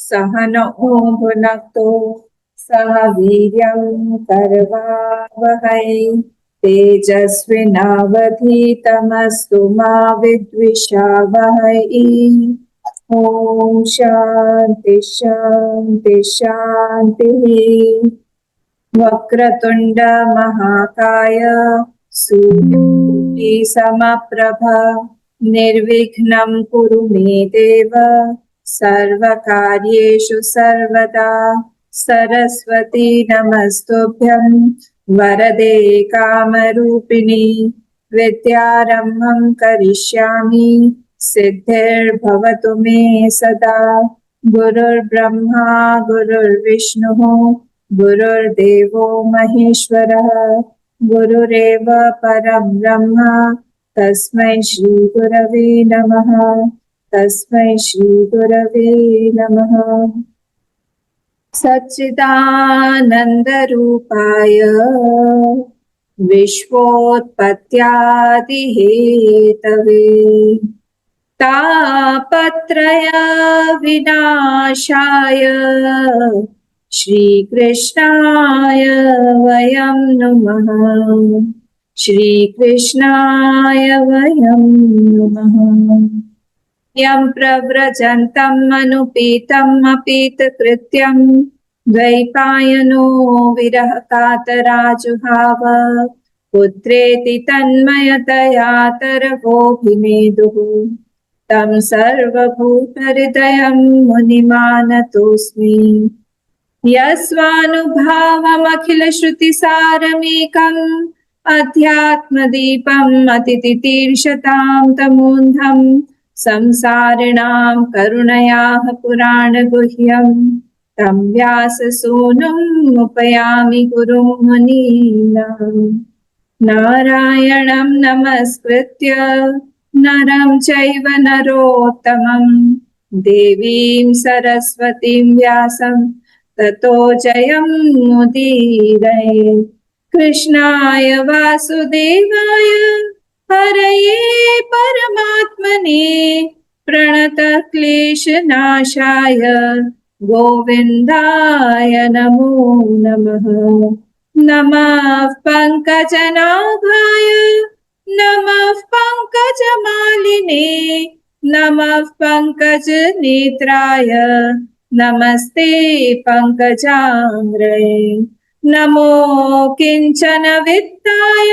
सहनौ भुनक्तु सह वीर्यं करवावहै तेजस्विनावधीतमस्तु मा विद्विषावहै। ओम शांति शांति शांति। वक्रतुंड महाकाय सूर्यकोटि समप्रभ निर्विघ्नं कुरु मे देव सर्वकार्येषु सर्वदा। सरस्वती नमस्तुभ्यं वरदे कामरूपिणी विद्यारम्भं करिष्यामि सिद्धिर्भवतु मे सदा। गुरुर्ब्रह्मा गुरुर्विष्णुः गुरुर्देवो महेश्वरः गुरुरेव परं ब्रह्म तस्मै श्री गुरवे नमः। तस्मै श्री गुरवे नमः। सच्चिदानंद रूपाय विश्वोत्पत्त्यादि हेतवे तापत्रय विनाशाय श्रीकृष्णाय वयं नुमः। श्रीकृष्णाय वयं नुमः। यं प्रव्रजन्तम् अनुपीतम् अपीतकृत्यं द्वैपायनो विरह कातराजुहाव पुत्रेति तन्मयतया तरवोऽभिनेदुः तं सर्वभूतहृदयं मुनिमानतोऽस्मि। यस्वानुभावमखिलश्रुतिसारमेकम् अध्यात्मदीपम् अतितितीर्षतां तमोन्धं संसारिणां करुणयाः पुराणगुह्यं तं व्याससूनुम् उपयामि गुरुं मुनीनाम्। नारायणं नमस्कृत्य नरं चैव नरोत्तमं देवीं सरस्वतीं व्यासं ततो जयं मुदीरये। कृष्णाय वासुदेवाय हरये परमात्मने प्रणतक्लेशनाशाय गोविन्दाय नमो नमः। नमः पंकजनाभाय नमः पंकजमालिने नमः पंकजनेत्राय नमस्ते पंकजांग्रये। नमो किंचन वित्ताय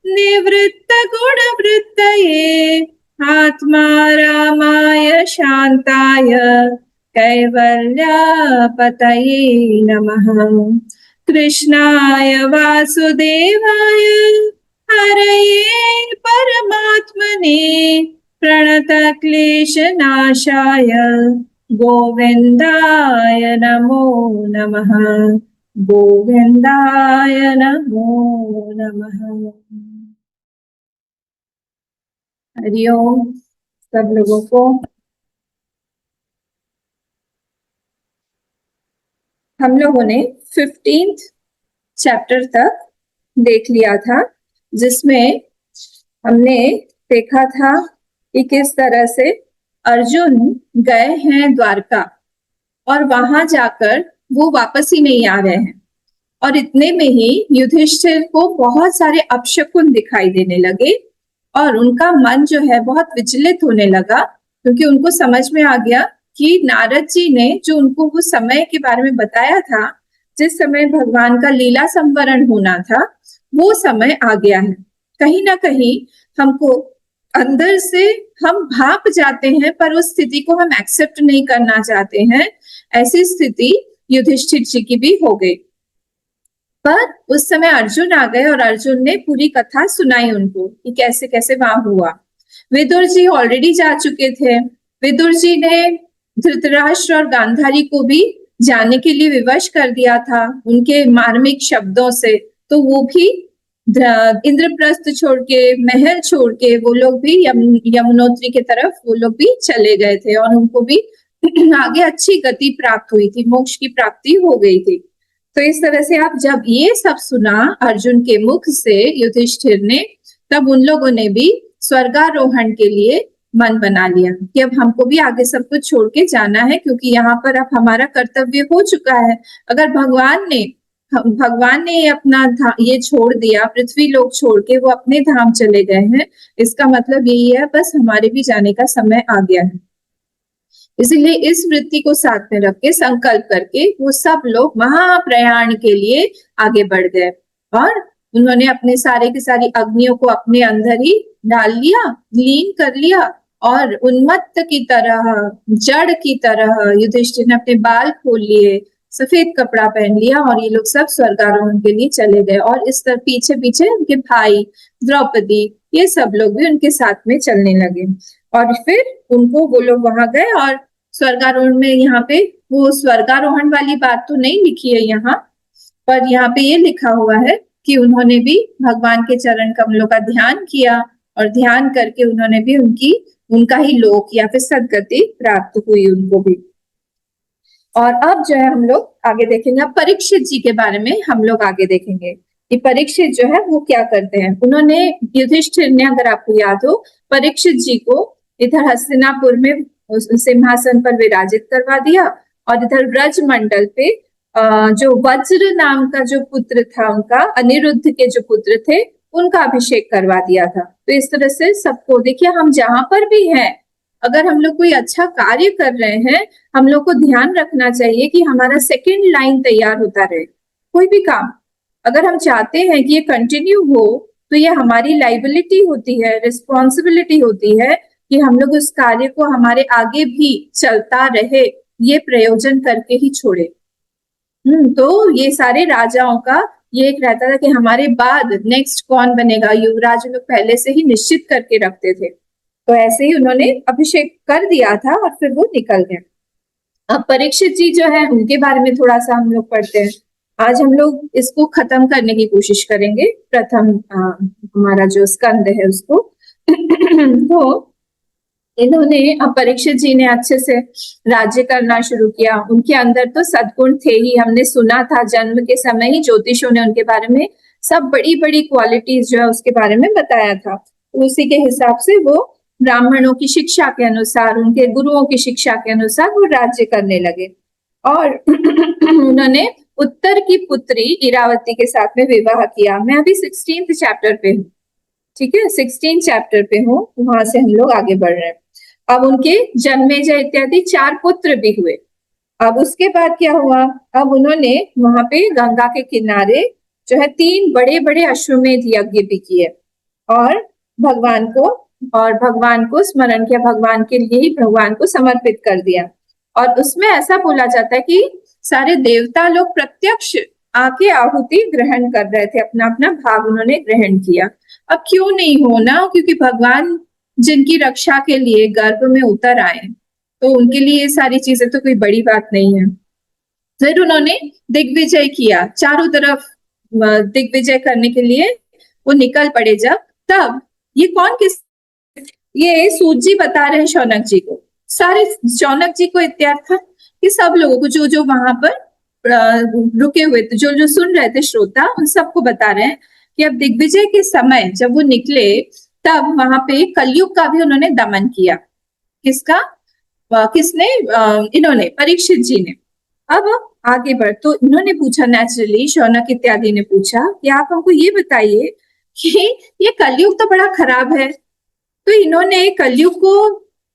निवृत्तगुणवृत्तये आत्मारामाय शान्ताय कैवल्यापतये नमः। कृष्णाय वासुदेवाय हरये परमात्मने प्रणतक्लेशनाशाय गोविन्दाय नमो नमः। गोविन्दाय नमो नमः। हरिओम सब लोगों को। हम लोगों ने 15th चैप्टर तक देख लिया था, जिसमें हमने देखा था कि किस तरह से अर्जुन गए हैं द्वारका और वहां जाकर वो वापस ही नहीं आ रहे हैं। और इतने में ही युधिष्ठिर को बहुत सारे अपशकुन दिखाई देने लगे और उनका मन जो है बहुत विचलित होने लगा, क्योंकि उनको समझ में आ गया कि नारद जी ने जो उनको वो समय के बारे में बताया था, जिस समय भगवान का लीला संवरण होना था, वो समय आ गया है। कहीं ना कहीं हमको अंदर से हम भाप जाते हैं, पर उस स्थिति को हम एक्सेप्ट नहीं करना चाहते हैं। ऐसी स्थिति युधिष्ठिर जी की भी हो गई। पर उस समय अर्जुन आ गए और अर्जुन ने पूरी कथा सुनाई उनको कि कैसे कैसे वहां हुआ। विदुर जी ऑलरेडी जा चुके थे। विदुर जी ने धृतराष्ट्र और गांधारी को भी जाने के लिए विवश कर दिया था उनके मार्मिक शब्दों से। तो वो भी इंद्रप्रस्थ छोड़ के, महल छोड़ के वो लोग भी यमुनोत्री की तरफ वो लोग भी चले गए थे और उनको भी आगे अच्छी गति प्राप्त हुई थी, मोक्ष की प्राप्ति हो गई थी। तो इस तरह से आप जब ये सब सुना अर्जुन के मुख से युधिष्ठिर ने, तब उन लोगों ने भी स्वर्गारोहण के लिए मन बना लिया कि अब हमको भी आगे सब कुछ छोड़ के जाना है, क्योंकि यहाँ पर अब हमारा कर्तव्य हो चुका है। अगर भगवान ने अपना ये छोड़ दिया, पृथ्वी लोक छोड़ के वो अपने धाम चले गए हैं, इसका मतलब यही है बस हमारे भी जाने का समय आ गया है। इसीलिए इस वृत्ति को साथ में रख के संकल्प करके वो सब लोग महाप्रयाण के लिए आगे बढ़ गए और उन्होंने अपने सारे की सारी अग्नियों को अपने अंदर ही डाल लिया, लीन कर लिया और उन्मत्त की तरह, जड़ की तरह युधिष्ठिर ने अपने बाल खोल लिए, सफेद कपड़ा पहन लिया और ये लोग सब स्वर्गारोहण के लिए चले गए। और इस तरह पीछे पीछे उनके भाई द्रौपदी ये सब लोग भी उनके साथ में चलने लगे। और फिर उनको वो लोग वहां गए और स्वर्गारोहण में, यहाँ पे वो स्वर्गारोहण वाली बात तो नहीं लिखी है यहाँ पर, यहाँ पे ये लिखा हुआ है कि उन्होंने भी भगवान के चरण कमलों का ध्यान किया और ध्यान करके उन्होंने भी उनका ही लोक या फिर सदगति प्राप्त हुई उनको भी। और अब जो है हम लोग आगे देखेंगे, अब परीक्षित जी के बारे में हम लोग आगे देखेंगे कि परीक्षित जो है वो क्या करते हैं। उन्होंने, युधिष्ठिर ने, अगर आपको याद हो, परीक्षित जी को इधर हस्तिनापुर में सिंहासन पर विराजित करवा दिया और इधर ब्रज मंडल पे जो वज्र नाम का जो पुत्र था उनका, अनिरुद्ध के जो पुत्र थे, उनका अभिषेक करवा दिया था। तो इस तरह से सबको, देखिए हम जहां पर भी हैं, अगर हम लोग कोई अच्छा कार्य कर रहे हैं, हम लोग को ध्यान रखना चाहिए कि हमारा सेकंड लाइन तैयार होता रहे। कोई भी काम अगर हम चाहते हैं कि ये कंटिन्यू हो, तो ये हमारी लाइबिलिटी होती है, रिस्पॉन्सिबिलिटी होती है कि हम लोग उस कार्य को हमारे आगे भी चलता रहे, ये प्रयोजन करके ही छोड़े। तो ये सारे राजाओं का ये एक रहता था कि हमारे बाद नेक्स्ट कौन बनेगा, युवराज लोग पहले से ही निश्चित करके रखते थे। तो ऐसे ही उन्होंने अभिषेक कर दिया था और फिर वो निकल गए। अब परीक्षित जी जो है उनके बारे में थोड़ा सा हम लोग पढ़ते हैं। आज हम लोग इसको खत्म करने की कोशिश करेंगे, प्रथम हमारा जो स्कंद है उसको। तो इन्होंने, अब परीक्षित जी ने अच्छे से राज्य करना शुरू किया। उनके अंदर तो सद्गुण थे ही, हमने सुना था जन्म के समय ही ज्योतिषों ने उनके बारे में सब बड़ी बड़ी क्वालिटीज जो है उसके बारे में बताया था। उसी के हिसाब से वो ब्राह्मणों की शिक्षा के अनुसार, उनके गुरुओं की शिक्षा के अनुसार वो राज्य करने लगे। और उन्होंने उत्तर की पुत्री इरावती के साथ में विवाह किया। मैं अभी 16th चैप्टर पे हूँ, ठीक है, 16 चैप्टर पे हूँ, वहां से हम लोग आगे बढ़ रहे हैं। अब उनके जन्मेजय इत्यादि 4 पुत्र भी हुए। अब उसके बाद क्या हुआ, अब उन्होंने वहां पे गंगा के किनारे जो है 3 बड़े बड़े अश्वमेध यज्ञ भी किए और भगवान को स्मरण किया, भगवान के लिए ही भगवान को समर्पित कर दिया। और उसमें ऐसा बोला जाता है कि सारे देवता लोग प्रत्यक्ष आके आहुति ग्रहण कर रहे थे, अपना अपना भाग उन्होंने ग्रहण किया। अब क्यों नहीं होना, क्योंकि भगवान जिनकी रक्षा के लिए गर्भ में उतर आए, तो उनके लिए ये सारी चीजें तो कोई बड़ी बात नहीं है। फिर उन्होंने दिग्विजय किया, चारों तरफ दिग्विजय करने के लिए वो निकल पड़े। जब तब ये कौन किस, ये सूत जी बता रहे हैं शौनक जी को, सारे शौनक जी को इत्यार्थ था कि सब लोगों को जो जो वहां पर रुके हुए थे, जो जो सुन रहे थे श्रोता, उन सबको बता रहे हैं कि अब दिग्विजय के समय जब वो निकले, तब वहां पे कलयुग का भी उन्होंने दमन किया। किसका, किसने, इन्होंने, परीक्षित जी ने। अब आगे बढ़, तो इन्होंने पूछा, नेचुरली शौनक इत्यादि ने पूछा कि आप हमको ये बताइए कि ये कलयुग तो बड़ा खराब है, तो इन्होंने कलयुग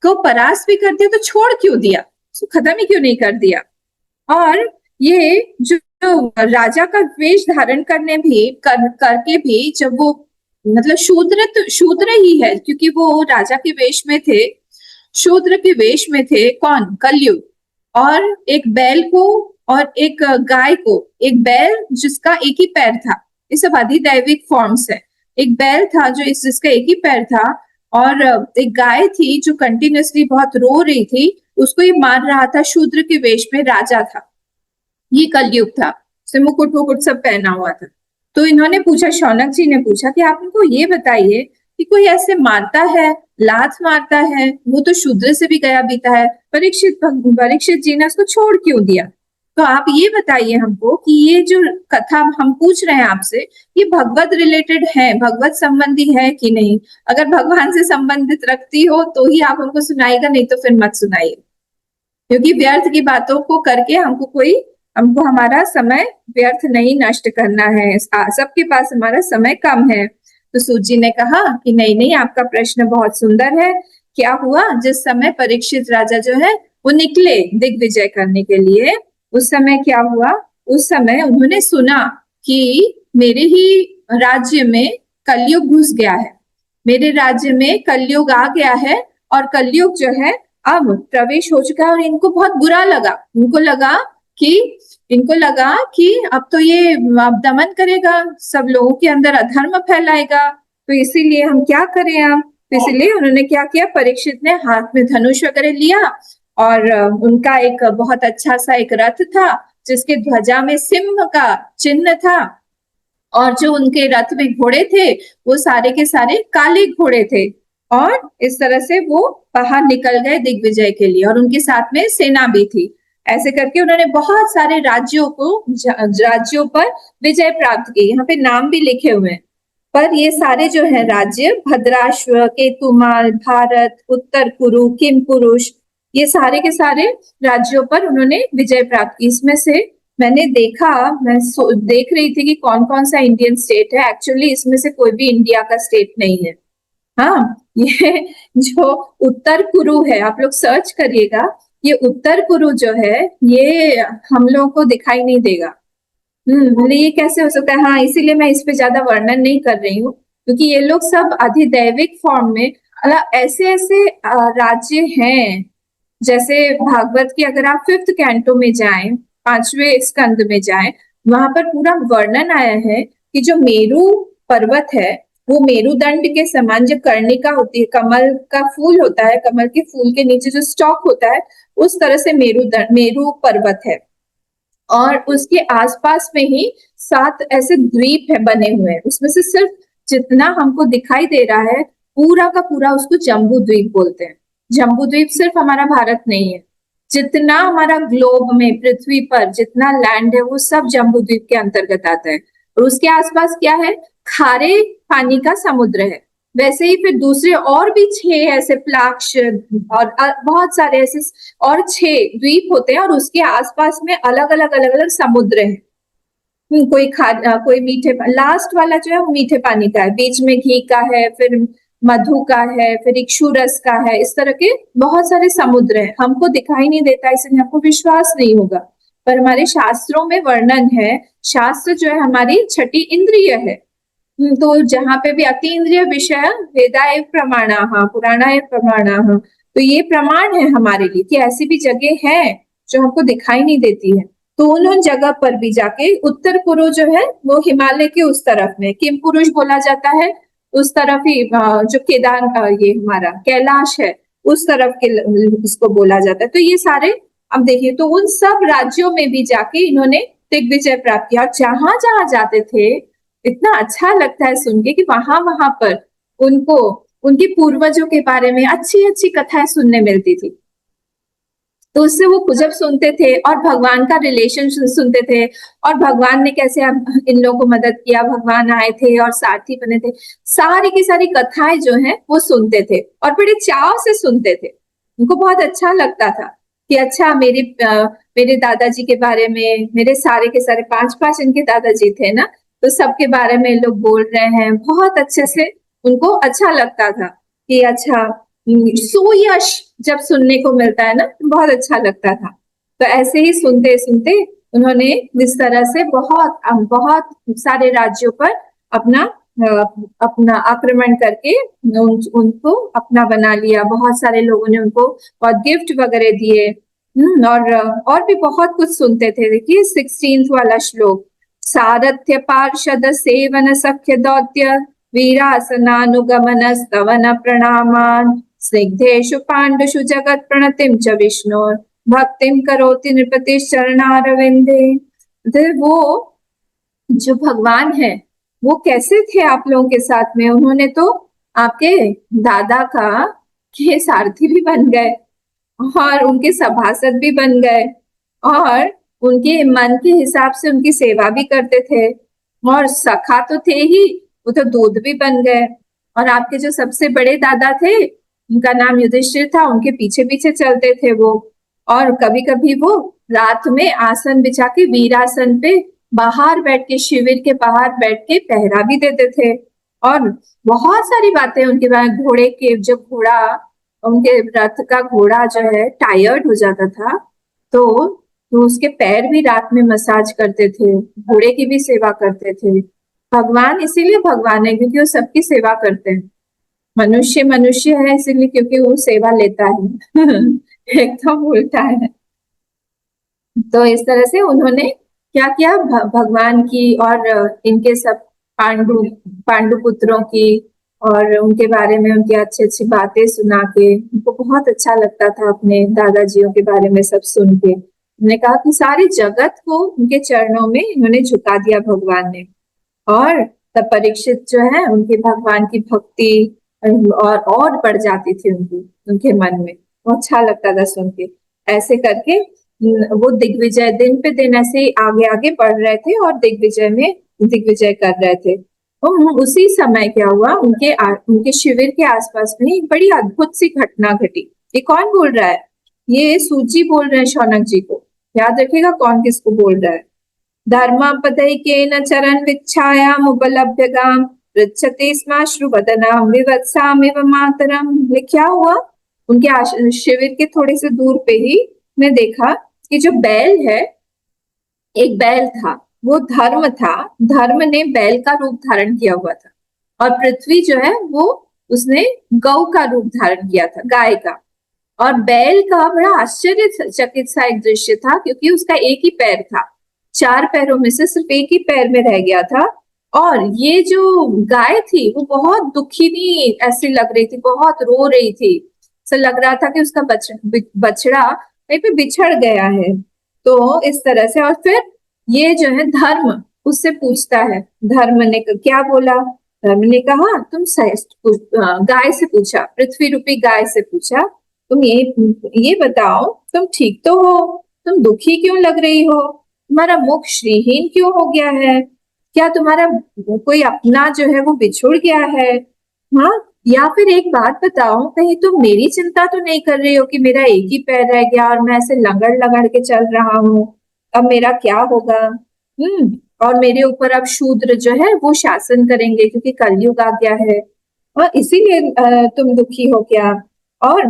को परास्त भी कर दिया, तो छोड़ क्यों दिया, तो खत्म ही क्यों नहीं कर दिया। और ये जो राजा का वेश धारण करने भी करके भी, जब वो मतलब शूद्र ही है, क्योंकि वो राजा के वेश में थे, शूद्र के वेश में थे, कौन, कलयुग। और एक बैल को और एक गाय को, एक बैल जिसका एक ही पैर था, ये सब अधिदैविक फॉर्म्स है, एक बैल था जो जिसका एक ही पैर था, और एक गाय थी जो कंटिन्यूअसली बहुत रो रही थी, उसको ये मार रहा था, शूद्र के वेश में राजा था। ये कलयुग था, उसे मुकुट वुकुट सब पहना हुआ था। तो इन्होंने पूछा, शौनक जी ने पूछा कि आप इनको ये बताइए कि कोई ऐसे मारता है, लात मारता है, वो तो शूद्र से भी गया बीता है, परीक्षित जी ने उसको छोड़ क्यों दिया। तो आप ये बताइए हमको कि ये जो कथा हम पूछ रहे हैं आपसे, ये भगवत रिलेटेड है, भगवत संबंधी है कि नहीं? अगर भगवान से संबंधित रखती हो तो ही आप हमको सुनाइएगा, नहीं तो फिर मत सुनाइए, क्योंकि व्यर्थ की बातों को करके हमको हमारा समय व्यर्थ नहीं नष्ट करना है। सबके पास हमारा समय कम है। तो सूत जी ने कहा कि नहीं नहीं, आपका प्रश्न बहुत सुंदर है। क्या हुआ, जिस समय परीक्षित राजा जो है वो निकले दिग्विजय करने के लिए, उस समय क्या हुआ, उस समय उन्होंने सुना कि मेरे ही राज्य में कलयुग घुस गया है, मेरे राज्य में कलयुग आ गया है, और कलयुग जो है अब प्रवेश हो चुका है। और इनको बहुत बुरा लगा, इनको लगा कि अब तो ये अब दमन करेगा, सब लोगों के अंदर अधर्म फैलाएगा, तो इसीलिए हम क्या करें अब। तो इसीलिए उन्होंने क्या किया, परीक्षित ने हाथ में धनुष वगैरह लिया, और उनका एक बहुत अच्छा सा एक रथ था जिसके ध्वजा में सिंह का चिन्ह था, और जो उनके रथ में घोड़े थे वो सारे के सारे काले घोड़े थे। और इस तरह से वो बाहर निकल गए दिग्विजय के लिए, और उनके साथ में सेना भी थी। ऐसे करके उन्होंने बहुत सारे राज्यों पर विजय प्राप्त की। यहाँ पे नाम भी लिखे हुए हैं, पर ये सारे जो है राज्य, भद्राश्व, केतुमाल, भारत, उत्तर कुरु, किम पुरुष, ये सारे के सारे राज्यों पर उन्होंने विजय प्राप्त की। इसमें से मैंने देखा, मैं देख रही थी कि कौन कौन सा इंडियन स्टेट है। एक्चुअली इसमें से कोई भी इंडिया का स्टेट नहीं है। हाँ, ये जो उत्तर कुरु है, आप लोग सर्च करिएगा, ये उत्तर कुरु जो है ये हम लोगों को दिखाई नहीं देगा। बोले ये कैसे हो सकता है। हाँ, इसीलिए मैं इस पे ज्यादा वर्णन नहीं कर रही हूँ, क्योंकि ये लोग सब अधिदैविक फॉर्म में ऐसे ऐसे राज्य हैं। जैसे भागवत की अगर आप 5th कैंटो में जाएं, 5वें स्कंद में जाएं, वहां पर पूरा वर्णन आया है कि जो मेरु पर्वत है वो मेरुदंड के समान, जो कर्णिका होती है, कमल का फूल होता है, कमल के फूल के नीचे जो स्टॉक होता है, उस तरह से मेरु पर्वत है। और उसके आसपास में ही 7 ऐसे द्वीप है बने हुए हैं। उसमें से सिर्फ जितना हमको दिखाई दे रहा है पूरा का पूरा उसको जम्बू द्वीप बोलते हैं। जम्बू द्वीप सिर्फ हमारा भारत नहीं है, जितना हमारा ग्लोब में, पृथ्वी पर जितना लैंड है वो सब जम्बू द्वीप के अंतर्गत आता है। और उसके आसपास क्या है, खारे पानी का समुद्र है। वैसे ही फिर दूसरे और भी 6 ऐसे प्लाक्ष और बहुत सारे ऐसे और 6 द्वीप होते हैं, और उसके आसपास में अलग अलग समुद्र हैं। कोई मीठे, लास्ट वाला जो है वो मीठे पानी का है, बीच में घी का है, फिर मधु का है, फिर इक्षु रस का है। इस तरह के बहुत सारे समुद्र हैं, हमको दिखाई नहीं देता, इसलिए हमको विश्वास नहीं होगा, पर हमारे शास्त्रों में वर्णन है। शास्त्र जो है हमारी छठी इंद्रिय है। तो जहाँ पे भी अति इंद्रिय विषय वेदाय प्रमाणा, पुराणाय प्रमाणा, तो ये प्रमाण है हमारे लिए कि ऐसी भी जगह है जो हमको दिखाई नहीं देती है। तो उन जगह पर भी जाके, उत्तर कुरु जो है वो हिमालय के उस तरफ में, किम पुरुष बोला जाता है, उस तरफ ही जो ये हमारा कैलाश है उस तरफ के इसको बोला जाता है। तो ये सारे, अब देखिए, तो उन सब राज्यों में भी जाके इन्होंने दिग्विजय प्राप्त किया। और जहां जहां जाते थे इतना अच्छा लगता है सुन के कि वहां वहां पर उनको उनके पूर्वजों के बारे में अच्छी अच्छी कथाएं सुनने मिलती थी। तो उससे वो जब सुनते थे और भगवान का रिलेशन सुनते थे, और भगवान ने कैसे इन लोगों को मदद किया, भगवान आए थे और सारथी बने थे, सारी की सारी कथाएं जो है वो सुनते थे और बड़े चाव से सुनते थे। उनको बहुत अच्छा लगता था कि अच्छा, मेरे दादाजी के बारे में, मेरे सारे के सारे 5 इनके दादाजी थे ना, तो सबके बारे में लोग बोल रहे हैं, बहुत अच्छे से उनको अच्छा लगता था कि अच्छा, सुयश जब सुनने को मिलता है ना, बहुत अच्छा लगता था। तो ऐसे ही सुनते सुनते उन्होंने इस तरह से बहुत बहुत सारे राज्यों पर अपना आक्रमण करके उनको अपना बना लिया। बहुत सारे लोगों ने उनको बहुत गिफ्ट वगैरह दिए। और भी बहुत कुछ सुनते थे। देखिए 16th वाला श्लोक, सारथ्य पार्षद सेवन सख्य दौत्य वीरासनानुगमन स्तवन प्रणामान स्निग्धेषु पांडुषु जगत प्रणतिम च विष्णु भक्तिम करोति नृपति चरणारविंदे। वो जो भगवान है वो कैसे थे आप लोगों के साथ में, उन्होंने तो आपके दादा के सारथी भी बन गए और उनके सभासद भी बन गए, और उनके मन के हिसाब से उनकी सेवा भी करते थे, और सखा तो थे ही, वो तो दूध भी बन गए। और आपके जो सबसे बड़े दादा थे, उनका नाम युधिष्ठिर था, उनके पीछे पीछे चलते थे वो। और कभी कभी वो रात में आसन बिछा के वीरासन पे बाहर बैठ के, शिविर के बाहर बैठ के पहरा भी देते थे। और बहुत सारी बातें उनके बारे में, घोड़े के, जो घोड़ा, उनके रथ का घोड़ा जो है टायर्ड हो जाता था, तो उसके पैर भी रात में मसाज करते थे, घोड़े की भी सेवा करते थे। भगवान इसीलिए भगवान है क्योंकि वो सबकी सेवा करते हैं। मनुष्य मनुष्य है इसीलिए क्योंकि वो सेवा लेता है। एकदम उल्टा है। तो इस तरह से उन्होंने क्या किया, भगवान की और इनके सब पांडु पांडु पुत्रों की, और उनके बारे में उनकी अच्छी अच्छी बातें सुना के, उनको बहुत अच्छा लगता था अपने दादाजियों के बारे में सब सुन के। उन्होंने कहा कि सारे जगत को उनके चरणों में इन्होंने झुका दिया भगवान ने। और तब परीक्षित जो है, उनके भगवान की भक्ति और बढ़ जाती थी उनके मन में, वो अच्छा लगता था सुन के। ऐसे करके वो दिग्विजय, दिन पे दिन ऐसे ही आगे आगे बढ़ रहे थे और दिग्विजय में दिग्विजय कर रहे थे। और उसी समय क्या हुआ, उनके शिविर के आसपास में एक बड़ी अद्भुत सी घटना घटी। ये कौन बोल रहा है? ये सूजी बोल रहे हैं शौनक जी को। याद रखिएगा कौन किसको बोल रहा है। धर्मापदैकेन चरण विच्छायाम उपलभ्यगाम पृच्छते स्माश्रुवदनाम विवत्सामिव मातरम। ये क्या हुआ, उनके शिविर के थोड़े से दूर पे ही मैं देखा कि जो बैल है, एक बैल था, वो धर्म था, धर्म ने बैल का रूप धारण किया हुआ था। और पृथ्वी जो है वो उसने गौ का रूप धारण किया था, गाय का। और बैल का बड़ा आश्चर्यचकित सा एक दृश्य था, क्योंकि उसका एक ही पैर था, 4 पैरों में से सिर्फ एक ही पैर में रह गया था। और ये जो गाय थी वो बहुत दुखी नहीं ऐसी लग रही थी, बहुत रो रही थी। ऐसा लग रहा था कि उसका बछड़ा कहीं पे बिछड़ गया है। तो इस तरह से, और फिर ये जो है धर्म उससे पूछता है, धर्म ने क्या बोला? धर्म ने कहा, गाय से पूछा, पृथ्वी रूपी गाय से पूछा, तुम ये बताओ, तुम ठीक तो हो? तुम दुखी क्यों लग रही हो? तुम्हारा मुख श्रीहीन क्यों हो गया है? क्या तुम्हारा कोई अपना जो है वो बिछुड़ गया है? हाँ, या फिर एक बात बताओ, कहीं तुम मेरी चिंता तो नहीं कर रही हो कि मेरा एक ही पैर रह गया और मैं ऐसे लगड़ लगड़ के चल रहा हूँ, अब मेरा क्या होगा? और मेरे ऊपर अब शूद्र जो है वो शासन करेंगे क्योंकि कलयुग आ गया है, और इसीलिए तुम दुखी हो क्या? और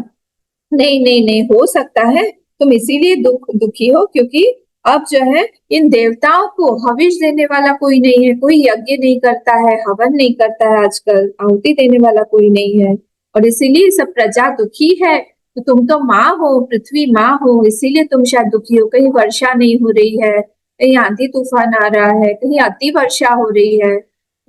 नहीं नहीं नहीं, हो सकता है तुम इसीलिए दुखी हो क्योंकि अब जो है इन देवताओं को हविष देने वाला कोई नहीं है, कोई यज्ञ नहीं करता है, हवन नहीं करता है, आजकल आहुति देने वाला कोई नहीं है, और इसीलिए सब प्रजा दुखी है। तो तुम तो माँ हो, पृथ्वी माँ हो, इसीलिए तुम शायद दुखी हो। कहीं वर्षा नहीं हो रही है, कहीं आंधी तूफान आ रहा है, कहीं अति वर्षा हो रही है,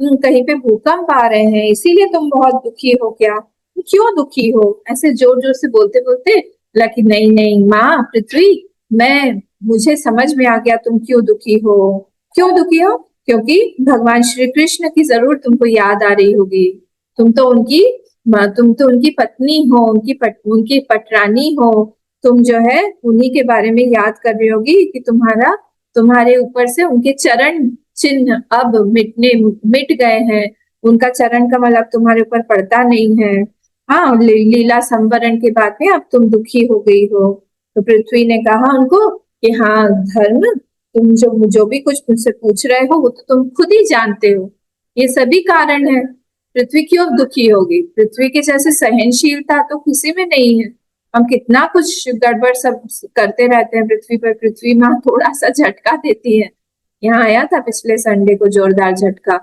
कहीं पे भूकंप आ रहे हैं, इसीलिए तुम बहुत दुखी हो क्या? क्यों दुखी हो? ऐसे जोर जोर से बोलते बोलते बोला कि नहीं नहीं माँ पृथ्वी, मुझे समझ में आ गया तुम क्यों दुखी हो। क्यों दुखी हो? क्योंकि भगवान श्री कृष्ण की जरूर तुमको याद आ रही होगी। तुम तो उनकी पत्नी हो, उनकी पटरानी हो। तुम जो है उन्हीं के बारे में याद कर रही होगी कि तुम्हारे ऊपर से उनके चरण चिन्ह अब मिट गए हैं, उनका चरण का मतलब तुम्हारे ऊपर पड़ता नहीं है। हाँ, लीला संवरण के बाद में अब तुम दुखी हो गई हो। तो पृथ्वी ने कहा उनको कि हाँ धर्म, तुम जो भी कुछ मुझसे पूछ रहे हो वो तो तुम खुद ही जानते हो, ये सभी कारण है। पृथ्वी क्यों दुखी होगी? पृथ्वी के जैसे सहनशीलता तो किसी में नहीं है। हम कितना कुछ गड़बड़ सब करते रहते हैं पृथ्वी पर, पृथ्वी माँ थोड़ा सा झटका देती है। यहाँ आया था पिछले संडे को जोरदार झटका,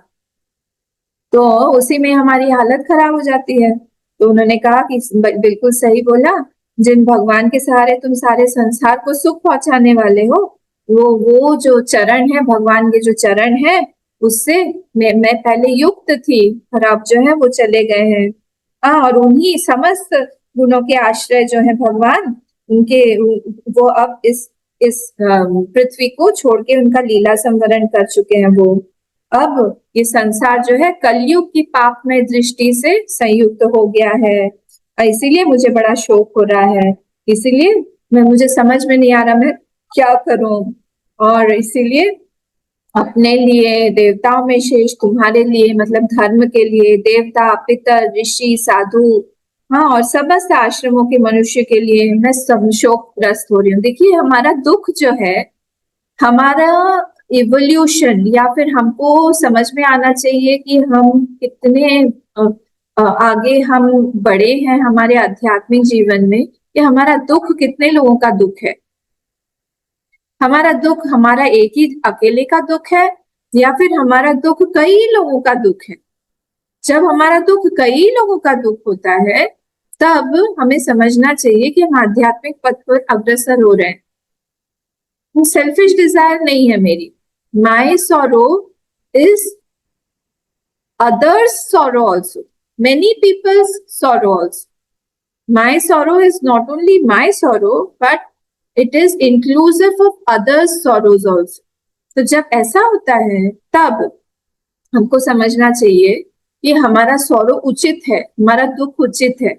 तो उसी में हमारी हालत खराब हो जाती है। तो उन्होंने कहा कि बिल्कुल सही बोला, जिन भगवान के सहारे तुम सारे संसार को सुख पहुंचाने वाले हो, वो जो चरण है, भगवान के जो चरण है, उससे मैं पहले युक्त थी, और अब जो है वो चले गए हैं। हाँ, और उन्हीं समस्त गुणों के आश्रय जो है भगवान, उनके वो अब इस पृथ्वी को छोड़ के उनका लीला संवरण कर चुके हैं वो। अब ये संसार जो है कलयुग की पापमय दृष्टि से संयुक्त हो गया है, और इसीलिए मुझे बड़ा शोक हो रहा है। इसीलिए मुझे समझ में नहीं आ रहा मैं क्या करूं। और इसीलिए अपने लिए, देवताओं में शेष, तुम्हारे लिए मतलब धर्म के लिए, देवता, पितर, ऋषि, साधु, हाँ, और समस्त आश्रमों के मनुष्य के लिए मैं सब शोकग्रस्त हो रही हूँ। देखिए, हमारा दुख जो है, हमारा इवोल्यूशन, या फिर हमको समझ में आना चाहिए कि हम कितने आगे हम बढ़े हैं हमारे आध्यात्मिक जीवन में, कि हमारा दुख कितने लोगों का दुख है। हमारा दुख हमारा एक ही अकेले का दुख है, या फिर हमारा दुख कई लोगों का दुख है। जब हमारा दुख कई लोगों का दुख होता है, तब हमें समझना चाहिए कि हम आध्यात्मिक पथ पर अग्रसर हो रहे हैं। सेल्फिश डिजायर नहीं है मेरी। My sorrow is others' sorrow also. Many people's sorrow also. My sorrow is not only my sorrow, but it is inclusive of others' sorrows also. तो जब ऐसा होता है, तब हमको समझना चाहिए कि हमारा सौरो उचित है, हमारा दुख उचित है।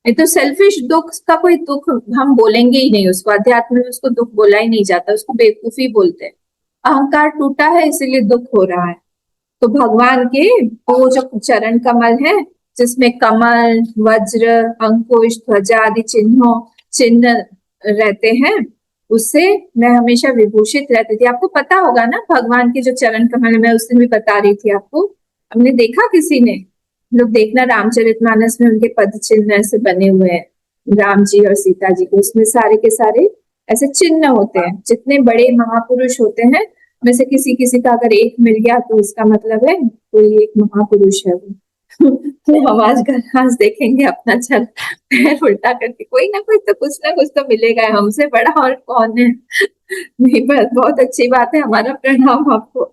नहीं तो सेल्फिश दुख का कोई दुख हम बोलेंगे ही नहीं, उसको अध्यात्म में उसको दुख बोला ही नहीं जाता, उसको बेवकूफी बोलते हैं। अहंकार टूटा है इसलिए दुख हो रहा है। तो भगवान के वो जो चरण कमल है, जिसमें कमल, वज्र, अंकुश, ध्वजा आदि चिन्ह रहते हैं, उससे मैं हमेशा विभूषित रहती थी। आपको पता होगा ना भगवान के जो चरण कमल, मैं उस दिन भी बता रही थी आपको, हमने देखा किसी ने, लोग देखना रामचरितमानस में उनके पद चिन्ह ऐसे बने हुए हैं, राम जी और सीता जी के, उसमें सारे के सारे ऐसे चिन्ह होते हैं। जितने बड़े महापुरुष होते हैं में से किसी किसी का अगर एक मिल गया तो इसका मतलब है कोई एक महापुरुष है वो। तो हम आज देखेंगे अपना चल पैर उल्टा करके, कोई ना कोई तो कुछ ना कुछ तो मिलेगा, हमसे बड़ा और कौन है। नहीं, बहुत अच्छी बात है, हमारा प्रणाम आपको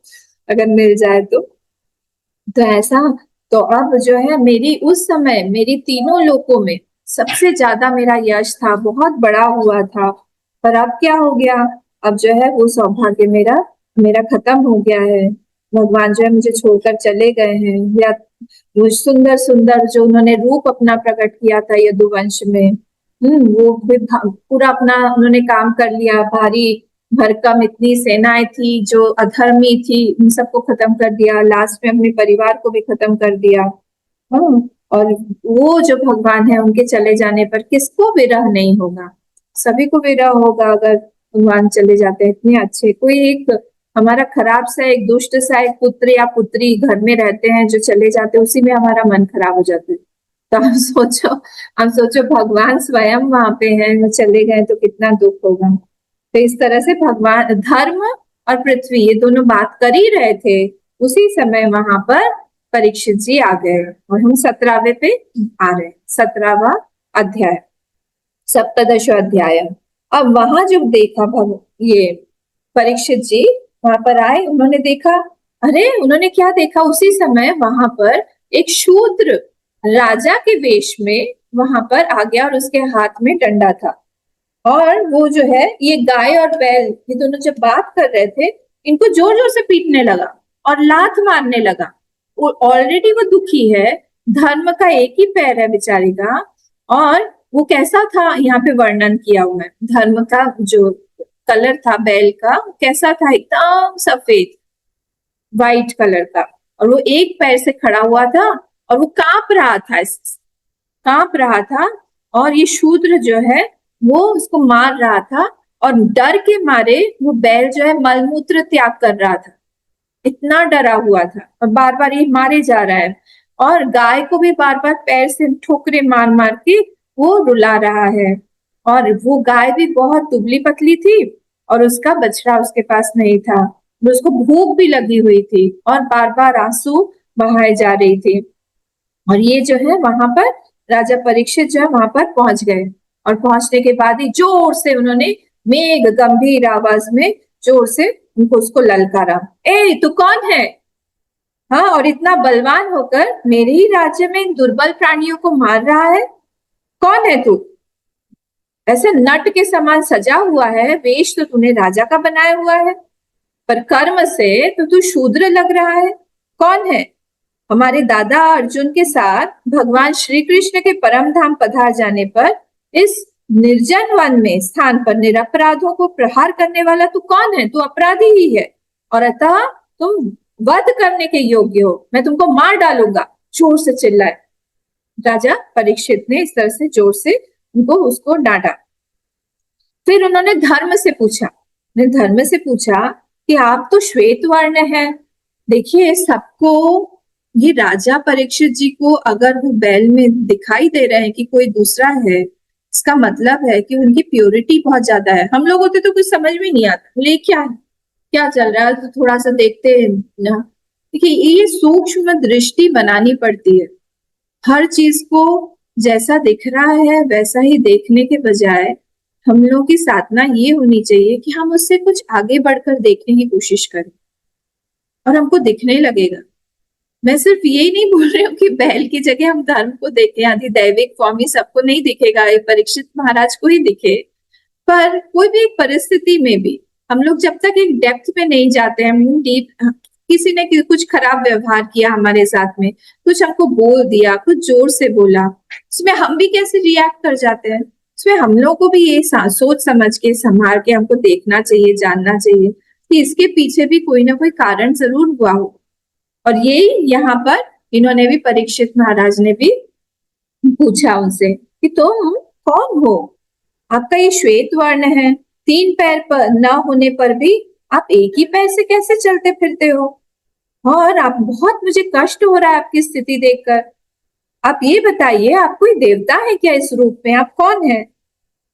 अगर मिल जाए तो ऐसा। तो अब जो है, मेरी उस समय मेरी तीनों लोकों में सबसे ज्यादा मेरा यश था, बहुत बड़ा हुआ था। पर अब क्या हो गया, अब जो है वो सौभाग्य मेरा मेरा खत्म हो गया है। भगवान जो है मुझे छोड़कर चले गए हैं, या वो सुंदर सुंदर जो उन्होंने रूप अपना प्रकट किया था यदुवंश में, वो भी पूरा अपना उन्होंने काम कर लिया। भारी भरकम इतनी सेनाएं थी जो अधर्मी थी, उन सबको खत्म कर दिया, लास्ट में अपने परिवार को भी खत्म कर दिया। और वो जो भगवान है, उनके चले जाने पर किसको विरह नहीं होगा, सभी को विरह होगा अगर भगवान चले जाते हैं। इतने अच्छे, कोई एक हमारा खराब सा एक दुष्ट सा एक पुत्र या पुत्री घर में रहते हैं जो चले जाते हैं, उसी में हमारा मन खराब हो जाता है। तो हम सोचो भगवान स्वयं वहां पे हैं, वो चले गए तो कितना दुख होगा। तो इस तरह से भगवान, धर्म और पृथ्वी, ये दोनों बात कर ही रहे थे, उसी समय वहां पर परीक्षित जी आ गए। और हम 17वें पे आ रहे हैं, 17वां अध्याय, सप्तदश अध्याय। अब वहां जब देखा ये परीक्षित जी वहां पर आए, उन्होंने देखा, अरे उन्होंने क्या देखा, उसी समय वहां पर एक शूद्र राजा के वेश में वहां पर आ गया, और उसके हाथ में डंडा था। और वो जो है, ये गाय और बैल, ये दोनों जब बात कर रहे थे, इनको जोर जोर से पीटने लगा और लात मारने लगा। ऑलरेडी वो दुखी है, धर्म का एक ही पैर है बेचारे का, और वो कैसा था यहाँ पे वर्णन किया हुआ है। धर्म का जो कलर था बैल का, कैसा था, एकदम सफेद व्हाइट कलर का, और वो एक पैर से खड़ा हुआ था, और वो कांप रहा था। और ये शूद्र जो है वो उसको मार रहा था, और डर के मारे वो बैल जो है मलमूत्र त्याग कर रहा था, इतना डरा हुआ था, और बार बार ये मारे जा रहा है। और गाय को भी बार बार पैर से ठोकरे मार मार के वो रुला रहा है। और वो गाय भी बहुत दुबली पतली थी, और उसका बछड़ा उसके पास नहीं था, उसको भूख भी लगी हुई थी, और बार बार आंसू बहाए जा रही थी। और ये जो है वहां पर राजा परीक्षित जो है वहां पर पहुंच गए, और पहुंचने के बाद ही जोर से उन्होंने मेघ गंभीर आवाज में जोर से उनको उसको ललकारा, ए तू कौन है, हाँ, और इतना बलवान होकर मेरे ही राज्य में इन दुर्बल प्राणियों को मार रहा है, कौन है तू, ऐसे नट के समान सजा हुआ है, वेश तो तूने राजा का बनाया हुआ है, पर कर्म से तो तू शूद्र लग रहा है, कौन है। हमारे दादा अर्जुन के साथ भगवान श्री कृष्ण के परम धाम पधार जाने पर इस निर्जन वन में स्थान पर निरपराधों को प्रहार करने वाला तू कौन है? तू अपराधी ही है, और अतः तुम वध करने के योग्य हो, मैं तुमको मार डालूंगा, जोर से चिल्लाए। राजा परीक्षित ने इस तरह से जोर से उसको डांटा। फिर उन्होंने धर्म से पूछा कि आप तो श्वेत वर्ण है। देखिए, सबको, ये राजा परीक्षित जी को अगर वो बैल में दिखाई दे रहे हैं कि कोई दूसरा है, इसका मतलब है कि उनकी प्योरिटी बहुत ज्यादा है। हम लोग होते तो कुछ समझ में नहीं आता, बोले क्या चल रहा है, तो थोड़ा सा देखते हैं ना। देखिए, ये सूक्ष्म दृष्टि बनानी पड़ती है। हर चीज को जैसा दिख रहा है वैसा ही देखने के बजाय हम लोगों की साधना ये होनी चाहिए कि हम उससे कुछ आगे बढ़कर देखने की कोशिश करें, और हमको दिखने लगेगा। मैं सिर्फ यही नहीं बोल रही हूँ कि बैल की जगह हम धर्म को देखें, आदि दैविक फॉर्म ही सबको नहीं दिखेगा, ये परीक्षित महाराज को ही दिखे। पर कोई भी एक परिस्थिति में भी हम लोग जब तक एक डेप्थ में नहीं जाते हैं, डीप, किसी ने कुछ खराब व्यवहार किया हमारे साथ में, कुछ हमको बोल दिया, कुछ जोर से बोला, उसमें हम भी कैसे रिएक्ट कर जाते हैं, उसमें हम लोग को भी ये सोच समझ के संभाल के हमको देखना चाहिए, जानना चाहिए कि इसके पीछे भी कोई ना कोई कारण जरूर हुआ हो। और यही यहाँ पर इन्होंने भी, परीक्षित महाराज ने भी पूछा उनसे कि तुम कौन हो? आपका ये श्वेत वर्ण है, 3 पैर पर न होने पर भी आप एक ही पैर से कैसे चलते फिरते हो? और आप, बहुत मुझे कष्ट हो रहा है आपकी स्थिति देखकर। आप ये बताइए, आप कोई देवता है क्या इस रूप में? आप कौन है?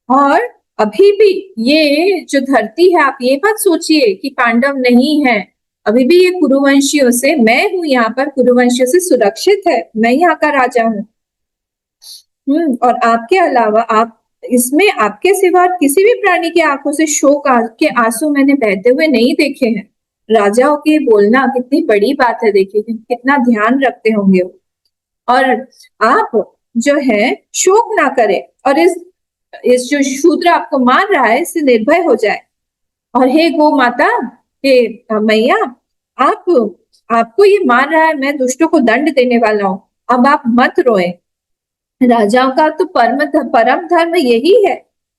और अभी भी ये जो धरती है, आप ये मत सोचिए कि पांडव नहीं है, अभी भी ये कुरुवंशियों से, मैं हूं यहाँ पर, कुरुवंशियों से सुरक्षित है, मैं यहाँ का राजा हूँ। और आपके अलावा, आप इसमें आपके सिवा किसी भी प्राणी की आंखों से शोक के आंसू मैंने बहते हुए नहीं देखे हैं। राजाओं के बोलना कितनी बड़ी बात है, देखिए कितना ध्यान रखते होंगे वो। और आप जो है शोक ना करें, और इस जो शूद्र आपको मार रहा है इससे निर्भय हो जाए। और हे गो माता, हे मैया, आपको ये मार रहा है, मैं दुष्टों को दंड देने वाला हूँ, अब आप मत रोएं। राजाओं का तो परम धर्म यही है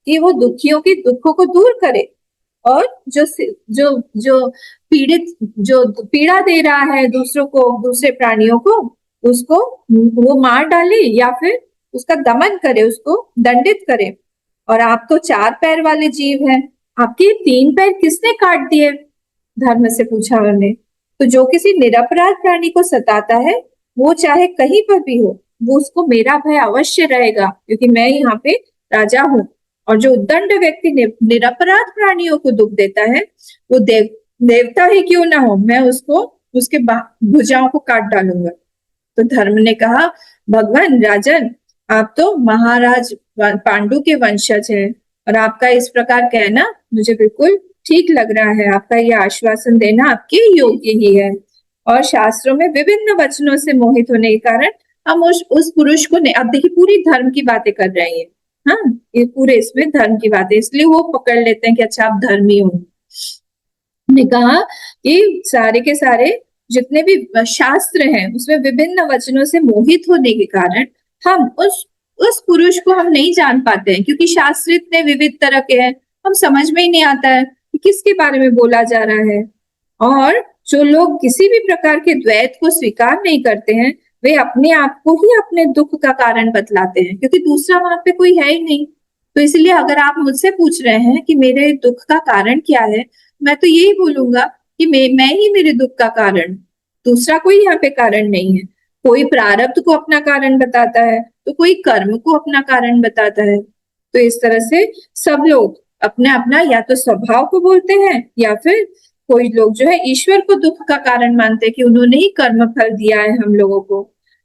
कि वो दुखियों के दुखों को दूर करे, और जो जो जो पीड़ित, जो पीड़ा दे रहा है दूसरों को, दूसरे प्राणियों को, उसको वो मार डाले या फिर उसका दमन करे, उसको दंडित करे। और आप तो 4 पैर वाले जीव हैं, आपके 3 पैर किसने काट दिए? धर्म से पूछा उन्होंने। तो जो किसी निरपराध प्राणी को सताता है, वो चाहे कहीं पर भी हो, वो उसको मेरा भय अवश्य रहेगा, क्योंकि मैं यहाँ पे राजा हूँ। और जो उद्दंड व्यक्ति निरपराध प्राणियों को दुख देता है, वो देवता ही क्यों ना हो, मैं उसको, उसके भुजाओं को काट डालूंगा। तो धर्म ने कहा, भगवान राजन, आप तो महाराज पांडु के वंशज हैं, और आपका इस प्रकार कहना मुझे बिल्कुल ठीक लग रहा है। आपका ये आश्वासन देना आपके योग्य ही है। और शास्त्रों में विभिन्न वचनों से मोहित होने के कारण हम उस पुरुष को, अब देखिए पूरी धर्म की बातें कर रहे हैं, हाँ, ये पूरे इसमें धर्म की बातें, इसलिए वो पकड़ लेते हैं कि अच्छा आप धर्मी हो। ने कहा कि सारे के सारे जितने भी शास्त्र हैं उसमें विभिन्न वचनों से मोहित होने के कारण हम उस पुरुष को हम नहीं जान पाते हैं, क्योंकि शास्त्र इतने विविध तरह के हैं, हम समझ में ही नहीं आता है कि किसके बारे में बोला जा रहा है। और जो लोग किसी भी प्रकार के द्वैत को स्वीकार नहीं करते हैं, वे अपने आप को ही अपने दुख का कारण बतलाते हैं, क्योंकि दूसरा वहां पे कोई है ही नहीं। तो इसलिए अगर आप मुझसे पूछ रहे हैं कि मेरे दुख का कारण क्या है, मैं तो यही बोलूंगा कि मैं ही मेरे दुख का कारण, दूसरा कोई यहाँ पे कारण नहीं है। कोई प्रारब्ध को अपना कारण बताता है, तो कोई कर्म को अपना कारण बताता है। तो इस तरह से सब लोग अपना अपना या तो स्वभाव को बोलते हैं, या फिर कोई लोग जो है ईश्वर को दुख का कारण मानते हैं कि उन्होंने ही कर्म फल दिया है हम लोगों को।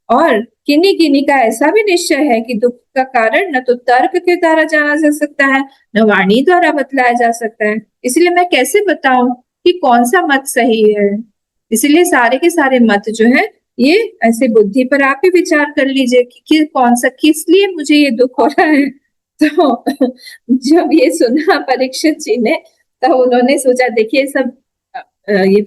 और किन्हीं किन्हीं का ऐसा भी निश्चय है कि दुख का कारण न तो तर्क के द्वारा जाना जा सकता है, न वाणी द्वारा बतलाया जा सकता है। इसलिए मैं कैसे बताऊं कि कौन सा मत सही है? इसलिए सारे के सारे मत जो है, ये ऐसे बुद्धि पर आप ही विचार कर लीजिए कि कौन सा, किस लिए मुझे ये दुख हो रहा है। तो जब ये सुना परीक्षित जी ने, तो उन्होंने सोचा, देखिए सब ये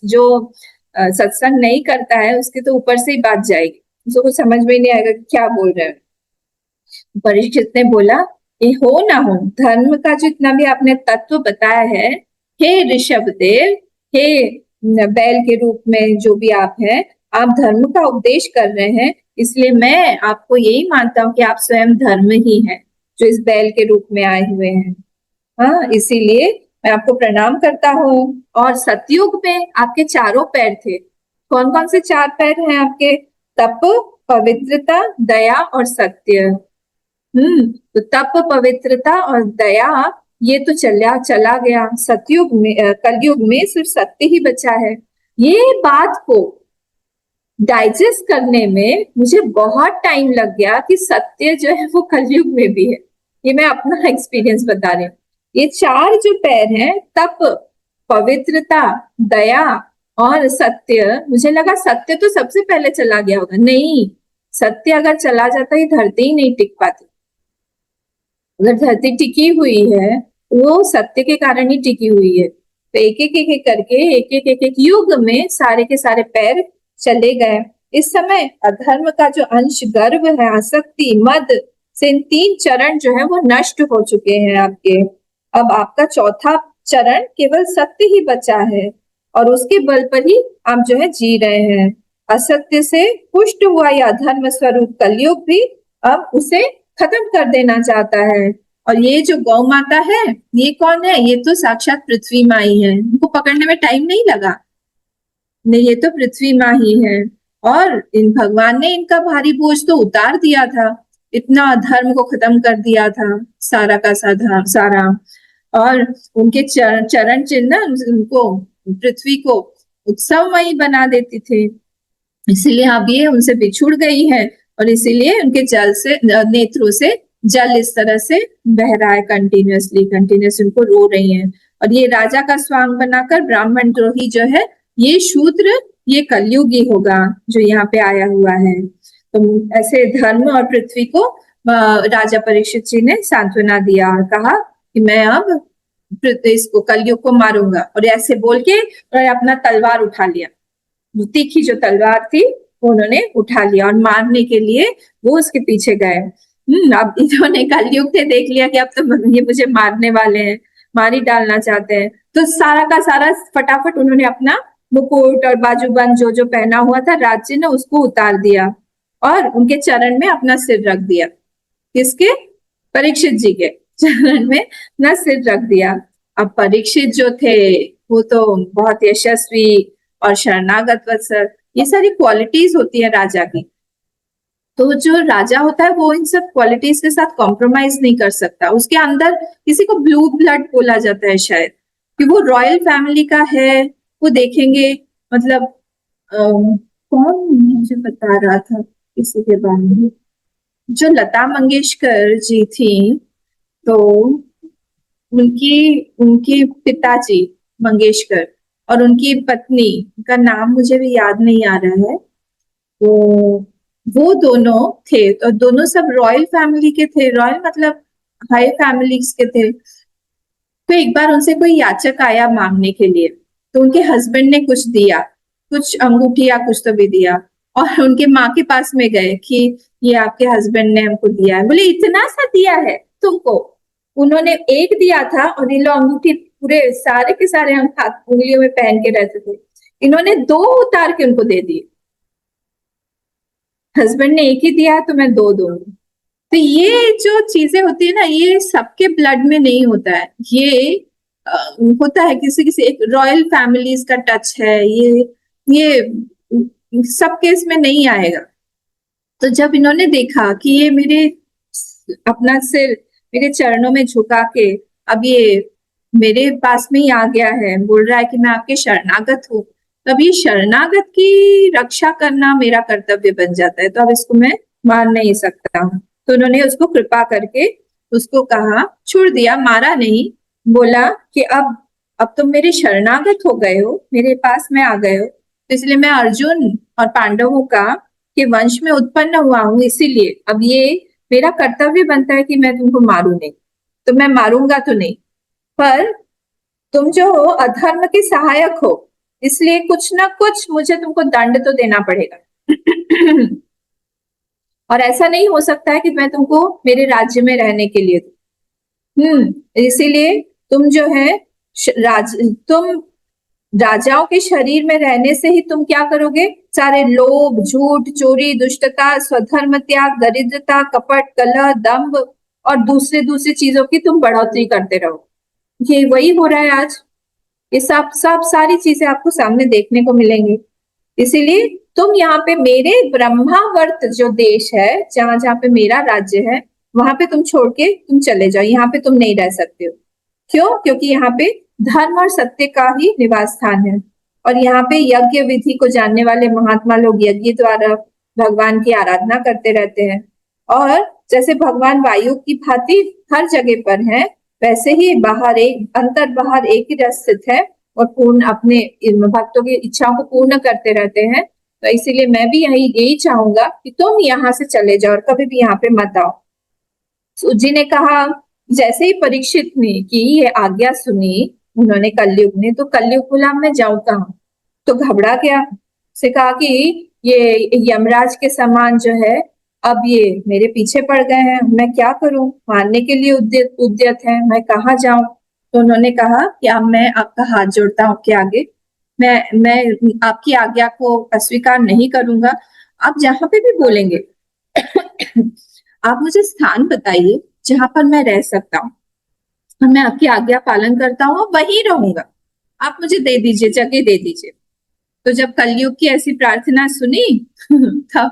जो सत्संग नहीं करता है उसके तो ऊपर से ही बात जाएगी, उसको कुछ समझ में नहीं आएगा कि क्या बोल रहे हैं। परीक्षित ने बोला ये हो ना हो, धर्म का जितना भी आपने तत्व बताया है, हे ऋषभ देव, हे बैल के रूप में जो भी आप हैं, आप धर्म का उपदेश कर रहे हैं, इसलिए मैं आपको यही मानता हूँ कि आप स्वयं धर्म ही हैं जो इस बैल के रूप में आए हुए हैं। हाँ, इसीलिए मैं आपको प्रणाम करता हूँ। और सतयुग में आपके चारों पैर थे। कौन कौन से चार पैर हैं आपके? तप, पवित्रता, दया और सत्य। तो तप, पवित्रता और दया ये तो चला गया। सतयुग में कलयुग में सिर्फ सत्य ही बचा है। ये बात को डाइजेस्ट करने में मुझे बहुत टाइम लग गया कि सत्य जो है वो कलयुग में भी है। ये मैं अपना एक्सपीरियंस बता रही हूँ। ये चार जो पैर हैं, तप, पवित्रता, दया और सत्य, मुझे लगा सत्य तो सबसे पहले चला गया होगा। नहीं, सत्य अगर चला जाता ये धरती ही नहीं टिक पाती। अगर धरती टिकी हुई है वो सत्य के कारण ही टिकी हुई है। तो एक एक करके एक एक युग में सारे के सारे पैर चले गए। इस समय अधर्म का जो अंश गर्व है, आसक्ति, मद से इन तीन चरण जो है वो नष्ट हो चुके हैं आपके। अब आपका चौथा चरण केवल सत्य ही बचा है और उसके बल पर ही आप जो है जी रहे हैं। असत्य से पुष्ट हुआ यह अधर्म स्वरूप कलयुग भी अब उसे खत्म कर देना चाहता है। और ये जो गौ माता है, ये कौन है? ये तो साक्षात पृथ्वी माँ ही है। इनको पकड़ने में टाइम नहीं लगा। नहीं, ये तो पृथ्वी माँ ही है। और इन भगवान ने इनका भारी बोझ तो उतार दिया था, इतना धर्म को खत्म कर दिया था सारा का सारा। और उनके चरण चिन्ह उनको, पृथ्वी को उत्सवमयी बना देती थे। इसीलिए अब ये उनसे बिछुड़ गई है और इसीलिए उनके जल से, नेत्रों से जल इस तरह से बह रहा है कंटिन्यूसली उनको रो रही हैं। और ये राजा का स्वांग बनाकर ब्राह्मण द्रोही जो है, ये शूद्र, ये कलयुगी होगा जो यहाँ पे आया हुआ है। तो ऐसे धर्म और पृथ्वी को राजा परीक्षित जी ने सांत्वना दिया और कहा कि मैं अब इसको कलयुग को मारूंगा। और ऐसे बोल के और अपना तलवार उठा लिया, तीखी जो तलवार थी वो उन्होंने उठा लिया और मारने के लिए वो उसके पीछे गए। अब इन्होंने कलयुग ने देख लिया कि अब तो ये मुझे मारने वाले हैं, मार ही डालना चाहते हैं। तो सारा का सारा फटाफट उन्होंने अपना मुकुट और बाजूबंद जो जो पहना हुआ था राज्य ने उसको उतार दिया और उनके चरण में अपना सिर रख दिया। किसके? परीक्षित जी के चरण में अपना सिर रख दिया। अब परीक्षित जो थे वो तो बहुत यशस्वी और शरणागत वत्सल, ये सारी क्वालिटीज होती है राजा की। तो जो राजा होता है वो इन सब क्वालिटीज के साथ कॉम्प्रोमाइज नहीं कर सकता। उसके अंदर किसी को ब्लू ब्लड बोला जाता है शायद, कि वो रॉयल फैमिली का है। वो देखेंगे, मतलब कौन मुझे बता रहा था किसी के बारे में, जो लता मंगेशकर जी थी, तो उनकी उनके पिताजी मंगेशकर और उनकी पत्नी का नाम मुझे भी याद नहीं आ रहा है, तो वो दोनों थे, तो दोनों सब रॉयल फैमिली के थे। रॉयल मतलब हाई फैमिलीज के थे। तो एक बार उनसे कोई याचक आया मांगने के लिए, तो उनके हस्बैंड ने कुछ दिया, कुछ अंगूठी या कुछ तो भी दिया, और उनके माँ के पास में गए कि ये आपके हस्बैंड ने हमको दिया है। बोले इतना सा दिया है तुमको? उन्होंने एक दिया था और ये लो अंगूठी पूरे सारे के सारे हम उंगलियों में पहन के रहते थे, इन्होंने दो उतार के उनको दे दिए। हस्बैंड ने एक ही दिया तो मैं दो दूंगी। तो ये जो चीजें होती है ना, ये सबके ब्लड में नहीं होता है। ये होता है किसी किसी एक रॉयल फैमिलीज का टच है। ये सबके इसमें नहीं आएगा। तो जब इन्होंने देखा कि ये मेरे अपना सिर मेरे चरणों में झुका के अब ये मेरे पास में ही आ गया है, बोल रहा है कि मैं आपके शरणागत हूँ, तब ये शरणागत की रक्षा करना मेरा कर्तव्य बन जाता है। तो अब इसको मैं मार नहीं सकता हूँ। तो उन्होंने उसको कृपा करके उसको कहा, छोड़ दिया, मारा नहीं। बोला कि अब तुम मेरे शरणागत हो गए हो, मेरे पास में आ गए हो, तो इसलिए मैं अर्जुन और पांडवों का के वंश में उत्पन्न हुआ हूँ, इसीलिए अब ये मेरा कर्तव्य बनता है कि मैं तुमको मारू नहीं। तो मैं मारूंगा तो नहीं, पर तुम जो हो अधर्म के सहायक हो, इसलिए कुछ ना कुछ मुझे तुमको दंड तो देना पड़ेगा। और ऐसा नहीं हो सकता है कि मैं तुमको मेरे राज्य में रहने के लिए दूं। इसीलिए तुम जो है तुम राजाओं के शरीर में रहने से ही तुम क्या करोगे, सारे लोभ, झूठ, चोरी, दुष्टता, स्वधर्म त्याग, दरिद्रता, कपट, कलह, दंभ और दूसरे दूसरी चीजों की तुम बढ़ोतरी करते रहो। ये वही हो रहा है आज। ये सब सब सारी चीजें आपको सामने देखने को मिलेंगी। इसीलिए तुम यहाँ पे मेरे ब्रह्मावर्त जो देश है, जहां जहां पे मेरा राज्य है, वहां पे तुम छोड़ के तुम चले जाओ। यहाँ पे तुम नहीं रह सकते हो। क्यों? क्योंकि यहाँ पे धर्म और सत्य का ही निवास स्थान है। और यहाँ पे यज्ञ विधि को जानने वाले महात्मा लोग यज्ञ द्वारा भगवान की आराधना करते रहते हैं। और जैसे भगवान वायु की भांति हर जगह पर है, वैसे ही बाहर एक, अंतर बाहर एक ही रस स्थित है और पूर्ण अपने भक्तों की इच्छाओं को पूर्ण करते रहते हैं। तो इसीलिए मैं भी यही चाहूंगा कि तुम यहाँ से चले जाओ और कभी भी यहाँ पे मत आओ। सूत जी ने कहा, जैसे ही परीक्षित ने की ये आज्ञा सुनी उन्होंने कलयुग ने, तो कलयुग बोला मैं जाऊं कहाँ, तो घबरा गया। से कहा कि ये यमराज के समान जो है अब ये मेरे पीछे पड़ गए हैं, मैं क्या करूं, मारने के लिए उद्यत है, मैं कहाँ जाऊं। तो उन्होंने कहा कि अब मैं आपका हाथ जोड़ता हूं आपके आगे, मैं आपकी आज्ञा को अस्वीकार नहीं करूंगा। आप जहां पे भी बोलेंगे आप मुझे स्थान बताइए जहां पर मैं रह सकता हूँ, और मैं आपकी आज्ञा पालन करता हूँ, वहीं रहूंगा। आप मुझे दे दीजिए, जगह दे दीजिए। तो जब कलयुग की ऐसी प्रार्थना सुनी तब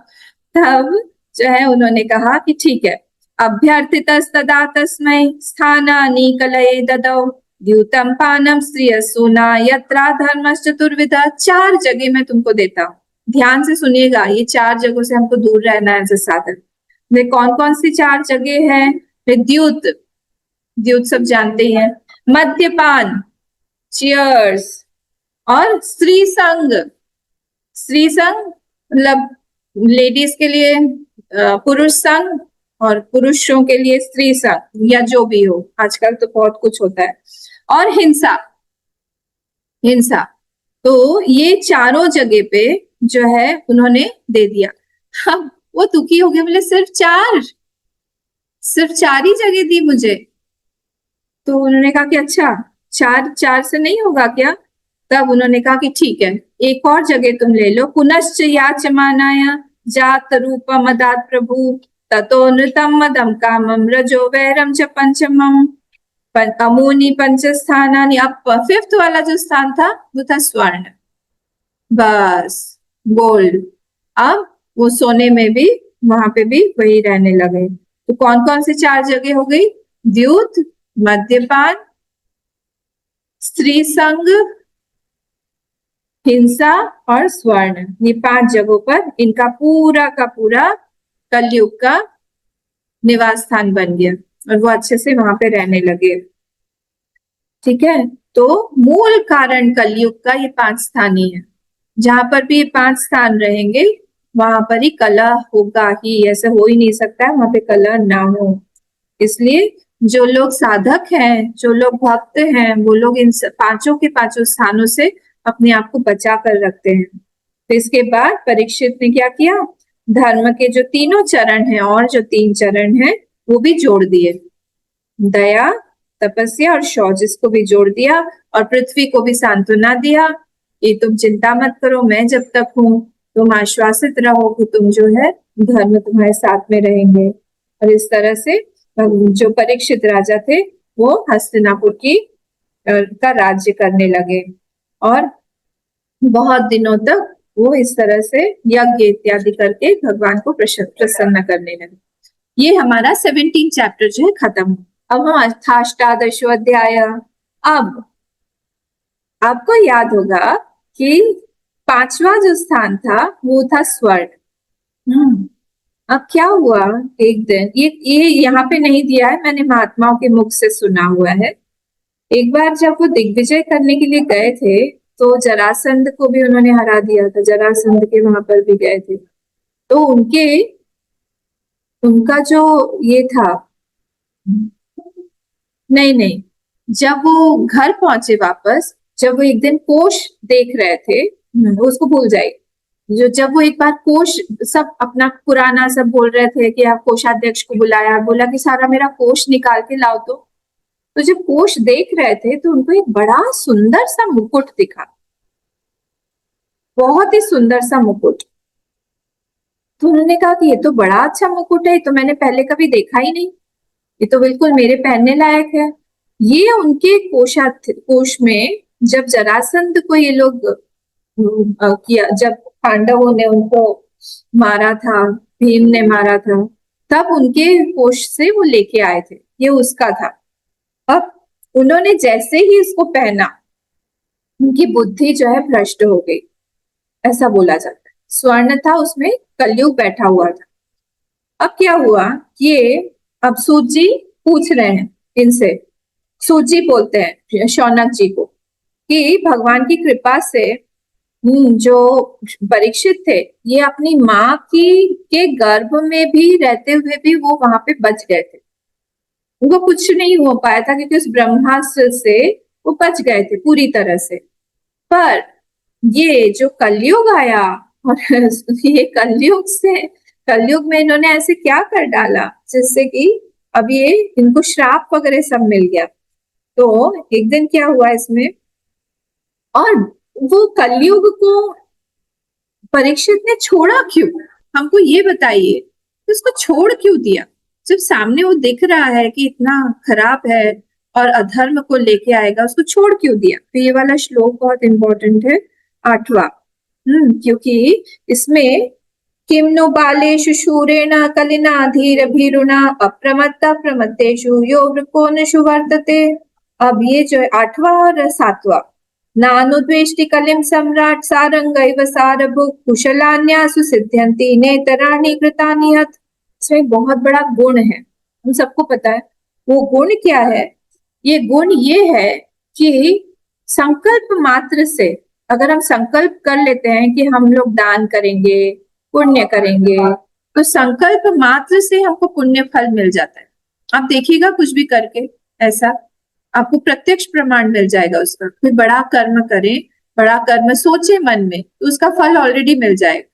तब जो है उन्होंने कहा कि ठीक है, अभ्यर्थितस्तदा तस्मै स्थानानि कलये ददौ द्यूतम पानम स्त्रिय सोना यत्रा धर्म चतुर्विधा। 4 जगह मैं तुमको देता हूँ, ध्यान से सुनिएगा। ये 4 जगहों से हमको दूर रहना है साधक। वे कौन कौन सी 4 जगह है? द्यूत, द्यूत सब जानते हैं, मद्यपान, चियर्स, और स्त्री संग। स्त्री संग मतलब लेडीज के लिए पुरुष संग, और पुरुषों के लिए स्त्री संग, या जो भी हो, आजकल तो बहुत कुछ होता है। और हिंसा, हिंसा। तो ये चारों जगह पे जो है उन्होंने दे दिया। अब वो दुखी हो गए, बोले सिर्फ 4 ही जगह दी मुझे। तो उन्होंने कहा कि अच्छा, 4 से नहीं होगा क्या? तब उन्होंने कहा कि ठीक है, एक और जगह तुम ले लो। पुनश्च याचमानाया जात रूपम मदात प्रभु ततो नृतम मदम कामम रजो वैरम च पंचमम अमूनि पंच स्थानानि। अब 5th वाला जो स्थान था वो था स्वर्ण, बस गोल्ड। अब वो सोने में भी वहां पे भी वही रहने लगे। तो कौन कौन सी 4 जगह हो गई? द्यूत, मद्यपान, स्त्री संग, हिंसा और स्वर्ण। ये 5 जगहों पर इनका पूरा का पूरा कलयुग का निवास स्थान बन गया और वो अच्छे से वहां पे रहने लगे। ठीक है, तो मूल कारण कलयुग का ये 5 स्थान ही है। जहां पर भी ये 5 स्थान रहेंगे वहां पर ही कलह होगा ही, ऐसे हो ही नहीं सकता है वहां पे कलह ना हो। इसलिए जो लोग साधक हैं, जो लोग भक्त हैं, वो लोग इन 5 के 5 स्थानों से अपने आप को बचा कर रखते हैं। तो इसके बाद परीक्षित ने क्या किया? धर्म के जो 3 चरण हैं और जो 3 चरण हैं वो भी जोड़ दिए, दया, तपस्या और शौच, इसको भी जोड़ दिया। और पृथ्वी को भी सांत्वना दिया, ये तुम चिंता मत करो, मैं जब तक हूँ तुम आश्वासित रहो कि तुम जो है धर्म तुम्हारे साथ में रहेंगे। और इस तरह से जो परीक्षित राजा थे वो हस्तिनापुर की का राज्य करने लगे और बहुत दिनों तक वो इस तरह से यज्ञ इत्यादि करके भगवान को प्रसन्न करने लगे। ये हमारा 17 चैप्टर जो है खत्म। अब हम अष्टादशो अध्याय। अब आपको याद होगा कि 5वां जो स्थान था वो था स्वर्ण। अब क्या हुआ, एक दिन ये यहाँ पे नहीं दिया है, मैंने महात्माओं के मुख से सुना हुआ है। एक बार जब वो दिग्विजय करने के लिए गए थे तो जरासंध को भी उन्होंने हरा दिया था, जरासंध के वहां पर भी गए थे। तो उनका जो ये था, नहीं, जब वो घर पहुंचे वापस, जब वो एक दिन कोष देख रहे थे, उसको भूल जाइए। जब वो एक बार कोष सब अपना पुराना सब बोल रहे थे कि आप कोषाध्यक्ष को बुलाया, बोला कि सारा मेरा कोष निकाल के लाओ। तो तो जब कोश देख रहे थे तो उनको एक बड़ा सुंदर सा मुकुट दिखा, बहुत ही सुंदर सा मुकुट। तो उन्होंने कहा कि ये तो बड़ा अच्छा मुकुट है, ये तो मैंने पहले कभी देखा ही नहीं, ये तो बिल्कुल मेरे पहनने लायक है। ये उनके कोश में जब जरासंध को ये लोग किया, जब पांडवों ने उनको मारा था, भीम ने मारा था, तब उनके कोश से वो लेके आए थे, ये उसका था। अब उन्होंने जैसे ही इसको पहना, उनकी बुद्धि जो है भ्रष्ट हो गई, ऐसा बोला जाता है। स्वर्ण था, उसमें कलयुग बैठा हुआ था। अब क्या हुआ, ये अब सूत जी पूछ रहे हैं इनसे, सूत जी बोलते हैं शौनक जी को कि भगवान की कृपा से जो परीक्षित थे, ये अपनी माँ की के गर्भ में भी रहते हुए भी वो वहां पे बच गए थे, उनको कुछ नहीं हो पाया था क्योंकि उस ब्रह्मास्त्र से वो बच गए थे पूरी तरह से। पर ये जो कलयुग आया, और ये कलयुग में इन्होंने ऐसे क्या कर डाला जिससे कि अब ये इनको श्राप वगैरह सब मिल गया। तो एक दिन क्या हुआ इसमें, और वो कलयुग को परीक्षित ने छोड़ा क्यों, हमको ये बताइए, तो उसको छोड़ क्यों दिया जब सामने वो दिख रहा है कि इतना खराब है और अधर्म को लेके आएगा, उसको छोड़ क्यों दिया। तो ये वाला श्लोक बहुत इंपॉर्टेंट है, 8वां। क्योंकि इसमें किम नु बालेषु शूरेण कलिना धीर भीरुना अप्रमत्ता प्रमत्तेषु यो वृकोनषु वर्तते। अब ये जो है 8वां और 7वां, नानुद्वेष्टि कलिम सम्राट सारंगैव सारभुक् कुशलान्यासु सिद्ध्यन्ति नेतराणि कृतानि हत। इसमें बहुत बड़ा गुण है, हम सबको पता है। वो गुण क्या है, ये गुण ये है कि संकल्प मात्र से, अगर हम संकल्प कर लेते हैं कि हम लोग दान करेंगे, पुण्य करेंगे, तो संकल्प मात्र से हमको पुण्य फल मिल जाता है। आप देखिएगा कुछ भी करके, ऐसा आपको प्रत्यक्ष प्रमाण मिल जाएगा उसका। कोई बड़ा कर्म करें, बड़ा कर्म सोचे मन में, तो उसका फल ऑलरेडी मिल जाएगा।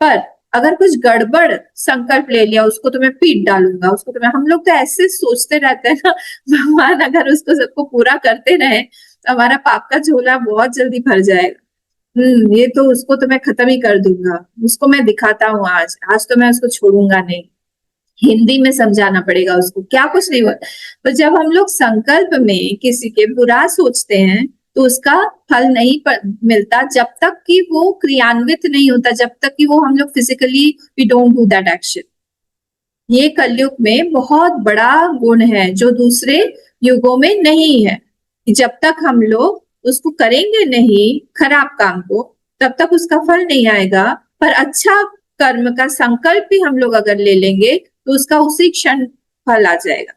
पर अगर कुछ गड़बड़ संकल्प ले लिया, उसको तो मैं पीट डालूंगा, उसको तो मैं, हम लोग तो ऐसे सोचते रहते हैं ना, भगवान अगर उसको सबको पूरा करते रहे तो हमारा पाप का झोला बहुत जल्दी भर जाएगा। ये तो उसको तो मैं खत्म ही कर दूंगा, उसको मैं दिखाता हूँ, आज आज तो मैं उसको छोड़ूंगा नहीं, हिंदी में समझाना पड़ेगा उसको, क्या कुछ नहीं हुआ। तो जब हम लोग संकल्प में किसी के बुरा सोचते हैं तो उसका फल नहीं मिलता जब तक कि वो क्रियान्वित नहीं होता, जब तक कि वो हम लोग physically we don't do that action. ये कलयुग में बहुत बड़ा गुण है जो दूसरे युगों में नहीं है। जब तक हम लोग उसको करेंगे नहीं खराब काम को, तब तक उसका फल नहीं आएगा। पर अच्छा कर्म का संकल्प भी हम लोग अगर ले लेंगे तो उसका उसी क्षण फल आ जाएगा।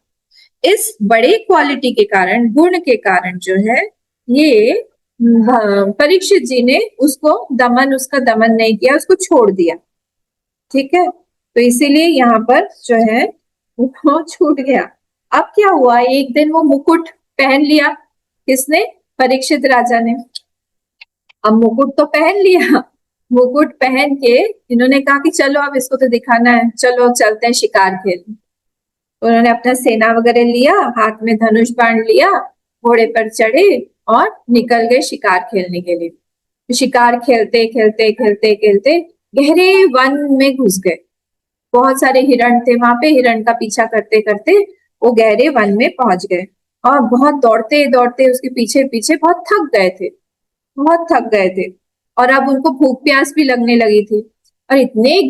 इस बड़े क्वालिटी के कारण, गुण के कारण जो है, ये परीक्षित जी ने उसका दमन नहीं किया, उसको छोड़ दिया। ठीक है, तो इसीलिए यहाँ पर जो है वो छूट गया। अब क्या हुआ, एक दिन वो मुकुट पहन लिया, किसने, परीक्षित राजा ने। अब मुकुट तो पहन लिया, मुकुट पहन के इन्होंने कहा कि चलो अब इसको तो दिखाना है, चलो चलते हैं शिकार खेलने। उन्होंने अपना सेना वगैरह लिया, हाथ में धनुष बाण लिया, घोड़े पर चढ़े और निकल गए शिकार खेलने के लिए। तो शिकार खेलते खेलते खेलते खेलते गहरे वन में घुस गए। बहुत सारे हिरण थे वहां पे, हिरण का पीछा करते करते वो गहरे वन में पहुंच गए और बहुत दौड़ते दौड़ते उसके पीछे पीछे बहुत थक गए थे, बहुत थक गए थे। और अब उनको भूख प्यास भी लगने लगी थी, और इतने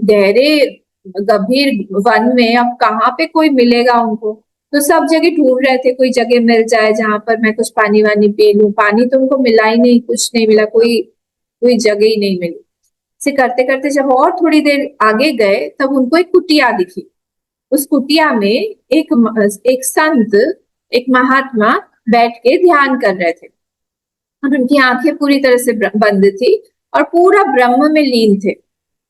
गहरे गंभीर वन में अब कहाँ पे कोई मिलेगा उनको। तो सब जगह ढूंढ रहे थे, कोई जगह मिल जाए जहां पर मैं कुछ पानी वानी पी लूं। पानी तो उनको मिला ही नहीं, कुछ नहीं मिला, कोई कोई जगह ही नहीं मिली। से करते करते जब और थोड़ी देर आगे गए तब उनको एक कुटिया दिखी। उस कुटिया में एक संत, एक महात्मा बैठ के ध्यान कर रहे थे, और उनकी आंखें पूरी तरह से बंद थी और पूरा ब्रह्म में लीन थे।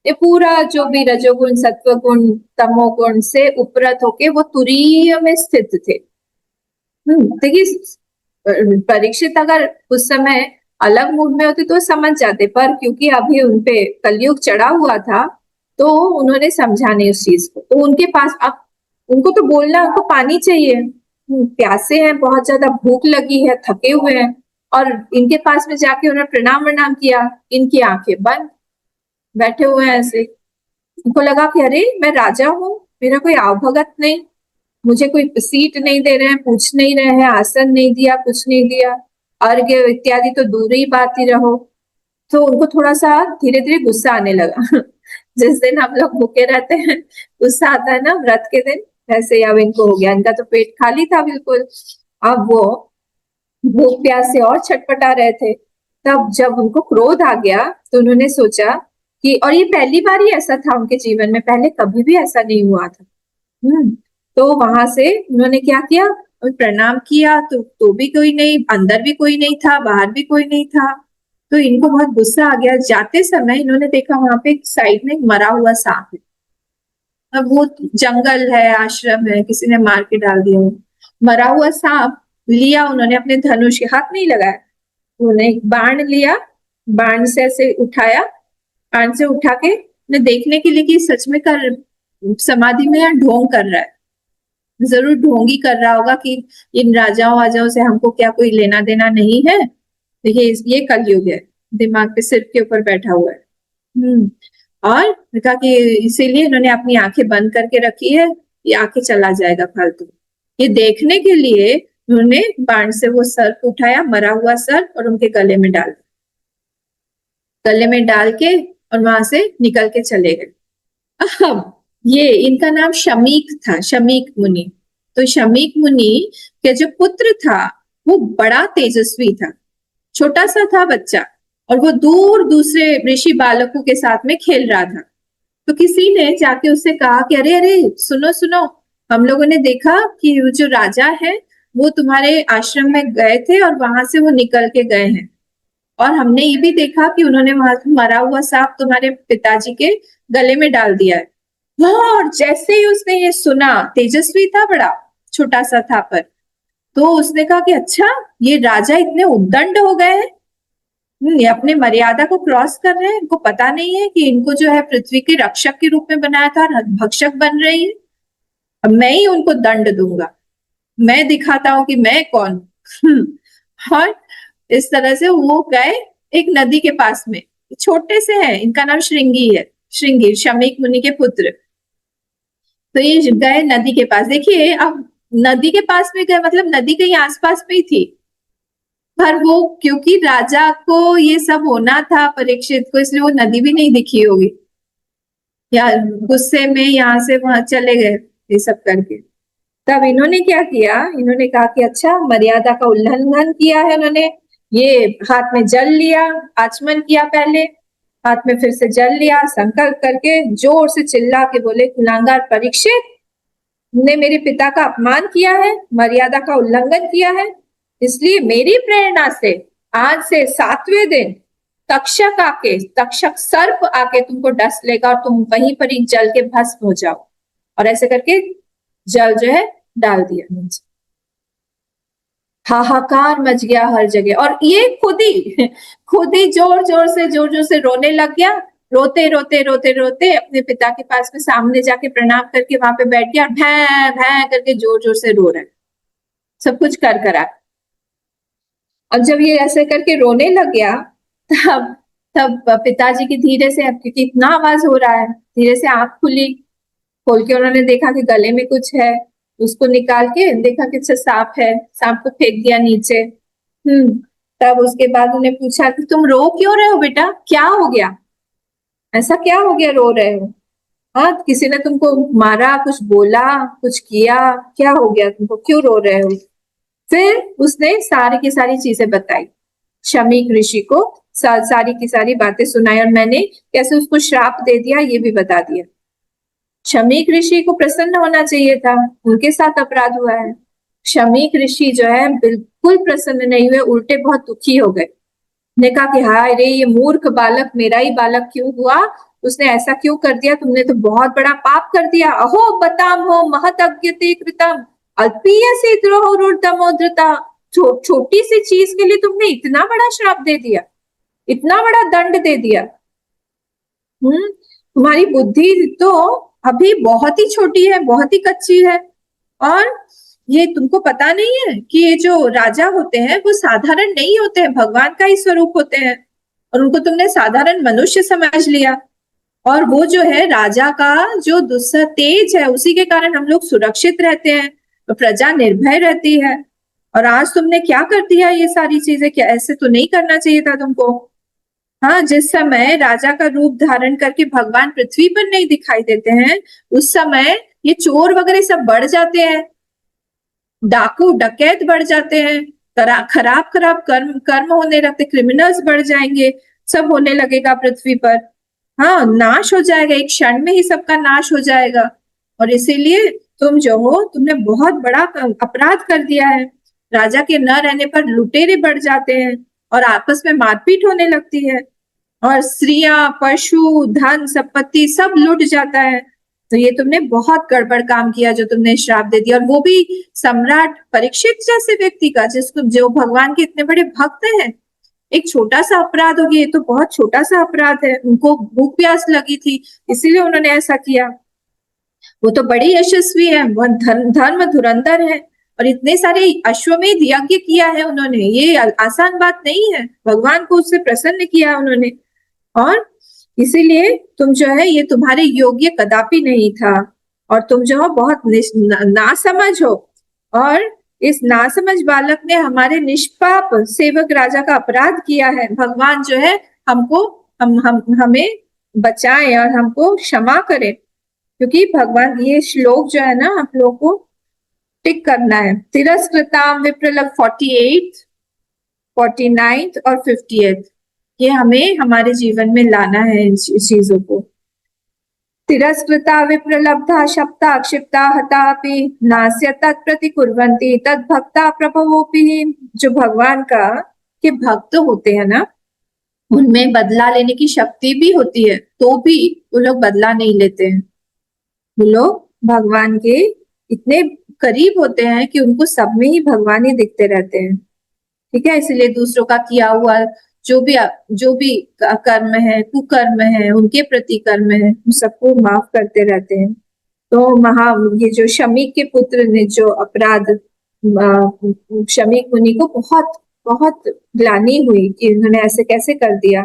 ये पूरा जो भी रजोगुण, सत्वगुण, तमोगुण से उपरत होके वो तुरीय में स्थित थे। देखिए, परीक्षित अगर उस समय अलग मूड में होते तो समझ जाते, पर क्योंकि अभी उनपे कलयुग चढ़ा हुआ था तो उन्होंने समझा नहीं उस चीज को। तो उनके पास अब उनको तो बोलना, उनको पानी चाहिए, प्यासे हैं, बहुत ज्यादा भूख लगी है, थके हुए हैं, और इनके पास में जाके उन्होंने प्रणाम प्रणाम किया। इनकी आंखें बंद बैठे हुए हैं ऐसे। उनको लगा कि अरे मैं राजा हूँ, मेरा कोई आवभगत नहीं, मुझे कोई सीट नहीं दे रहे हैं, पूछ नहीं रहे हैं, आसन नहीं दिया, कुछ नहीं दिया, अर्घ्य इत्यादि तो दूर ही बात ही रहो। तो उनको थोड़ा सा धीरे धीरे गुस्सा आने लगा। जिस दिन हम लोग भूखे रहते हैं, गुस्सा आता है ना व्रत के दिन, वैसे अब इनको हो गया। इनका तो पेट खाली था बिल्कुल, अब वो भूख प्यास से और छटपटा रहे थे। तब जब उनको क्रोध आ गया तो उन्होंने सोचा कि, और ये पहली बार ही ऐसा था उनके जीवन में, पहले कभी भी ऐसा नहीं हुआ था। तो वहां से उन्होंने क्या किया, प्रणाम किया, तो भी कोई नहीं, अंदर भी कोई नहीं था, बाहर भी कोई नहीं था। तो इनको बहुत गुस्सा आ गया। जाते समय इन्होंने देखा वहां पे एक साइड में मरा हुआ सांप है। अब वो जंगल है, आश्रम है, किसी ने मार के डाल दिया हो। मरा हुआ सांप लिया उन्होंने, अपने धनुष के हाथ नहीं लगाया, उन्होंने एक बाण लिया, बाण से ऐसे उठाया, बाण से उठा के ने देखने के लिए कि सच में कर समाधि में या ढोंग कर रहा है। जरूर ढोंगी कर रहा होगा कि इन राजाओं वाजाओं से हमको क्या कोई लेना देना नहीं है, देखिए ये कलयुग है, दिमाग पे सिर के ऊपर बैठा हुआ है। और कहा कि इसीलिए इन्होंने अपनी आंखें बंद करके रखी है, ये आंखें चला जाएगा फालतू। ये देखने के लिए उन्होंने बाण से वो सर्प उठाया, मरा हुआ सर्प, और उनके गले में डाल दिया। गले में डाल के और वहां से निकल के चले गए। अब ये इनका नाम शमीक था, शमीक मुनि। तो शमीक मुनि के जो पुत्र था वो बड़ा तेजस्वी था, छोटा सा था बच्चा, और वो दूर दूसरे ऋषि बालकों के साथ में खेल रहा था। तो किसी ने जाके उससे कहा कि अरे अरे सुनो सुनो, हम लोगों ने देखा कि वो जो राजा है वो तुम्हारे आश्रम में गए थे और वहां से वो निकल के गए हैं, और हमने ये भी देखा कि उन्होंने वहां मरा हुआ सांप तुम्हारे पिताजी के गले में डाल दिया है। और जैसे ही उसने ये सुना, तेजस्वी था बड़ा, छोटा सा था पर, तो उसने कहा कि अच्छा ये राजा इतने उद्दंड हो गए हैं, ये अपने मर्यादा को क्रॉस कर रहे हैं, इनको पता नहीं है कि इनको जो है पृथ्वी के रक्षक के रूप में बनाया था, भक्षक बन रही है। अब मैं ही उनको दंड दूंगा, मैं दिखाता हूं कि मैं कौन हूं। और इस तरह से वो गए एक नदी के पास में, छोटे से है, इनका नाम श्रृंगी है, श्रृंगी शमीक मुनि के पुत्र। तो ये गए नदी के पास, देखिए अब नदी के पास में गए मतलब नदी कहीं आसपास में ही थी, पर वो क्योंकि राजा को ये सब होना था परीक्षित को, इसलिए वो नदी भी नहीं दिखी होगी, या गुस्से में यहाँ से वहां चले गए ये सब करके। तब इन्होंने क्या किया, इन्होंने कहा कि अच्छा मर्यादा का उल्लंघन किया है इन्होंने, ये हाथ में जल लिया, आचमन किया पहले, हाथ में फिर से जल लिया, संकल्प करके जोर से चिल्ला के बोले, कुलांगार परीक्षित, तुमने मेरे पिता का अपमान किया है, मर्यादा का उल्लंघन किया है, इसलिए मेरी प्रेरणा से आज से 7वें दिन तक्षक आके, तक्षक सर्प आके तुमको डस लेगा और तुम वहीं पर ही जल के भस्म हो जाओ। और ऐसे करके जल जो है डाल दिया नीचे। हाहाकार मच गया हर जगह, और ये खुद ही जोर जोर से रोने लग गया। रोते रोते रोते रोते अपने पिता के पास में सामने जाके प्रणाम करके वहां पे बैठ गया, और भैं भैं करके जोर जोर से रो रहा है, सब कुछ कर करा। अब जब ये ऐसे करके रोने लग गया, तब तब पिताजी की धीरे से, क्योंकि इतना आवाज हो रहा है, धीरे से आंख खुली, खोल के उन्होंने देखा कि गले में कुछ है, उसको निकाल के देखा कि अच्छा सांप है, सांप को फेंक दिया नीचे। तब उसके बाद उन्हें पूछा कि तुम रो क्यों रहे हो बेटा, क्या हो गया, ऐसा क्या हो गया रो रहे हो, हाँ किसी ने तुमको मारा, कुछ बोला, कुछ किया, क्या हो गया तुमको, क्यों रो रहे हो। फिर उसने सारी की सारी चीजें बताई, शमीक ऋषि को सारी की सारी बातें सुनाई, और मैंने कैसे उसको श्राप दे दिया ये भी बता दिया। शमीक ऋषि को प्रसन्न होना चाहिए था, उनके साथ अपराध हुआ है। शमीक ऋषि जो है बिल्कुल प्रसन्न नहीं हुए, उल्टे बहुत दुखी हो गए। ने कहा कि हाय रे, ये मूर्ख बालक मेरा ही बालक क्यों हुआ, उसने ऐसा क्यों कर दिया, तुमने तो बहुत बड़ा पाप कर दिया। अहो बताम हो महत अज्ञते कृतम अल्पीय से द्रोह, छोटी सी चीज के लिए तुमने इतना बड़ा श्राप दे दिया, इतना बड़ा दंड दे दिया। तुम्हारी बुद्धि तो अभी बहुत ही छोटी है, बहुत ही कच्ची है, और ये तुमको पता नहीं है कि ये जो राजा होते हैं वो साधारण नहीं होते हैं, भगवान का ही स्वरूप होते हैं, और उनको तुमने साधारण मनुष्य समझ लिया। और वो जो है राजा का जो दुस्सा तेज है, उसी के कारण हम लोग सुरक्षित रहते हैं, तो प्रजा निर्भय रहती है। और आज तुमने क्या कर दिया ये सारी चीजें, क्या ऐसे तो नहीं करना चाहिए था तुमको। हाँ, जिस समय राजा का रूप धारण करके भगवान पृथ्वी पर नहीं दिखाई देते हैं, उस समय ये चोर वगैरह सब बढ़ जाते हैं, डाकू डकैत बढ़ जाते हैं, खराब खराब कर्म कर्म होने लगते, क्रिमिनल्स बढ़ जाएंगे, सब होने लगेगा पृथ्वी पर। हाँ, नाश हो जाएगा, एक क्षण में ही सबका नाश हो जाएगा। और इसीलिए तुम जो हो, तुमने बहुत बड़ा अपराध कर दिया है। राजा के न रहने पर लुटेरे बढ़ जाते हैं और आपस में मारपीट होने लगती है, और स्त्रियां, पशु, धन, संपत्ति सब लुट जाता है। तो ये तुमने बहुत गड़बड़ काम किया जो तुमने श्राप दे दिया, और वो भी सम्राट परीक्षित जैसे व्यक्ति का, जिसको जो भगवान के इतने बड़े भक्त हैं। एक छोटा सा अपराध हो गया, ये तो बहुत छोटा सा अपराध है, उनको भूख प्यास लगी थी इसीलिए उन्होंने ऐसा किया। वो तो बड़ी यशस्वी है, बहुत धर्म धुरंधर है, और इतने सारे अश्वमेध यज्ञ किया है उन्होंने, ये आसान बात नहीं है, भगवान को उससे प्रसन्न किया उन्होंने। और इसीलिए तुम जो है ये तुम्हारे योग्य कदापि नहीं था, और तुम जो हो बहुत नासमझ हो, और इस नासमझ बालक ने हमारे निष्पाप सेवक राजा का अपराध किया है। भगवान जो है हमको हमें बचाए और हमको क्षमा करे, क्योंकि भगवान ये श्लोक जो है ना आप लोग को टिक करना है। तिरस्कृताम विप्रलभ 48, 49 और 50, ये हमें हमारे जीवन में लाना है इन चीजों को। तिरस्कृता विप्रलब्धा शब्दा क्षिप्ता हतापि नास्य तत्प्रतिकुर्वन्ति तद्भक्ता प्रभवोपि। जो भगवान का के भक्त होते हैं ना, उनमें बदला लेने की शक्ति भी होती है, तो भी वो लोग बदला नहीं लेते हैं। वो लोग भगवान के इतने करीब होते हैं कि उनको सब में ही भगवान ही दिखते रहते हैं। ठीक है, इसलिए दूसरों का किया हुआ जो भी कर्म है, कुकर्म है, उनके प्रति कर्म है, उन सबको माफ करते रहते हैं। तो ये जो शमीक के पुत्र ने जो अपराध, शमीक मुनि को बहुत बहुत ग्लानि हुई कि उन्होंने ऐसे कैसे कर दिया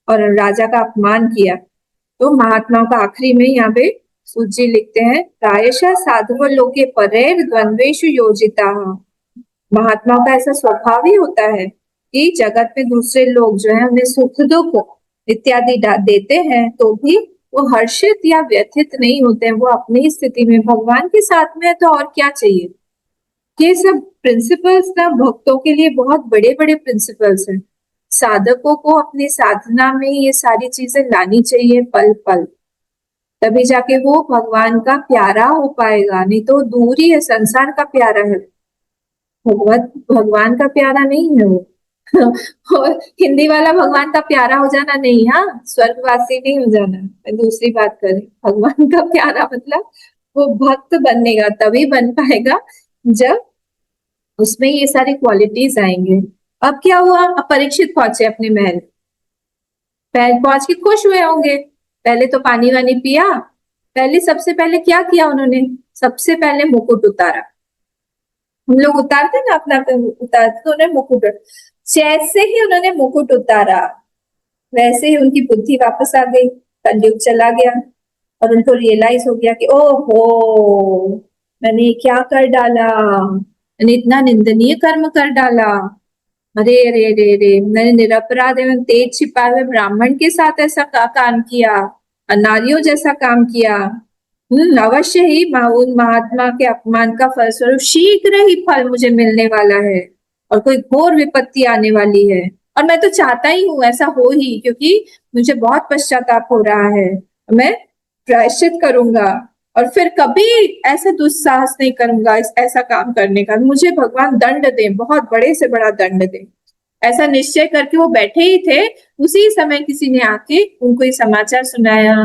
और राजा का अपमान किया। तो महात्माओं का आखिरी में यहाँ पे सूत जी लिखते हैं, प्रायशः साधव लोके परेर द्वंद्वेषु योजिता। महात्माओं का ऐसा स्वभाव ही होता है कि जगत में दूसरे लोग जो है उन्हें सुख दुख इत्यादि देते हैं, तो भी वो हर्षित या व्यथित नहीं होते हैं, वो अपनी स्थिति में भगवान के साथ में है, तो और क्या चाहिए। ये सब प्रिंसिपल्स ना भक्तों के लिए बहुत बड़े बड़े प्रिंसिपल्स हैं। साधकों को अपनी साधना में ये सारी चीजें लानी चाहिए पल पल, तभी जाके वो भगवान का प्यारा हो पाएगा, नहीं तो दूर ही है, संसार का प्यारा है, भगवान का प्यारा नहीं है वो। और हिंदी वाला भगवान का प्यारा हो जाना नहीं, हाँ, स्वर्गवासी नहीं हो जाना। मैं दूसरी बात करें, भगवान का प्यारा मतलब वो भक्त बनेगा, तभी बन पाएगा जब उसमें ये सारी क्वालिटीज आएंगे। अब क्या हुआ, अब परीक्षित पहुंचे अपने महल, पहुंच के खुश हुए होंगे। पहले तो पानी वानी पिया, पहले सबसे पहले क्या किया उन्होंने, सबसे पहले मुकुट उतारा। हम लोग उतारते ना अपना, उतारते तो उन्होंने मुकुट, जैसे ही उन्होंने मुकुट उतारा वैसे ही उनकी बुद्धि वापस आ गई, कलयुग चला गया, और उनको रियलाइज हो गया कि ओहो, मैंने क्या कर डाला, मैंने इतना निंदनीय कर्म कर डाला। अरे अरे अरे अरे, मैंने निरपराध एवं तेज छिपाए हुए ब्राह्मण के साथ ऐसा काम किया, नारियों जैसा काम किया। अवश्य ही उन महात्मा के अपमान का फलस्वरूप शीघ्र ही फल मुझे मिलने वाला है, और कोई घोर विपत्ति आने वाली है। और मैं तो चाहता ही हूँ ऐसा हो ही, क्योंकि मुझे बहुत पश्चाताप हो रहा है। मैं प्रायश्चित करूंगा और फिर कभी ऐसा दुस्साहस नहीं करूंगा ऐसा काम करने का। मुझे भगवान दंड दे, बहुत बड़े से बड़ा दंड दे। ऐसा निश्चय करके वो बैठे ही थे, उसी समय किसी ने आके उनको ये समाचार सुनाया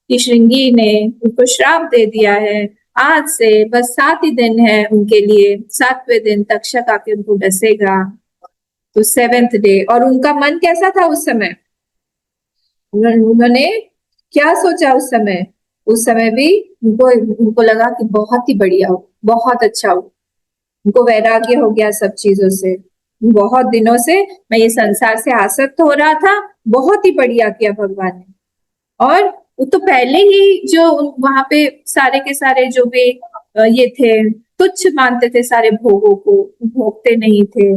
कि श्रृंगी ने उनको श्राप दे दिया है, आज से बस 7 ही दिन है उनके लिए, 7वें दिन तक्षक आके उनको डसेगा, तो 7th डे। और उनका मन कैसा था उस समय, उन्होंने क्या सोचा उस समय, उस समय भी उनको लगा कि बहुत ही बढ़िया हो, बहुत अच्छा हो, उनको वैराग्य हो गया सब चीजों से। बहुत दिनों से मैं ये संसार से आसक्त हो रहा था, बहुत ही बढ़िया किया भगवान ने। और वो तो पहले ही जो वहां पे सारे के सारे जो भी ये थे, तुच्छ मानते थे सारे भोगों को, भोगते नहीं थे।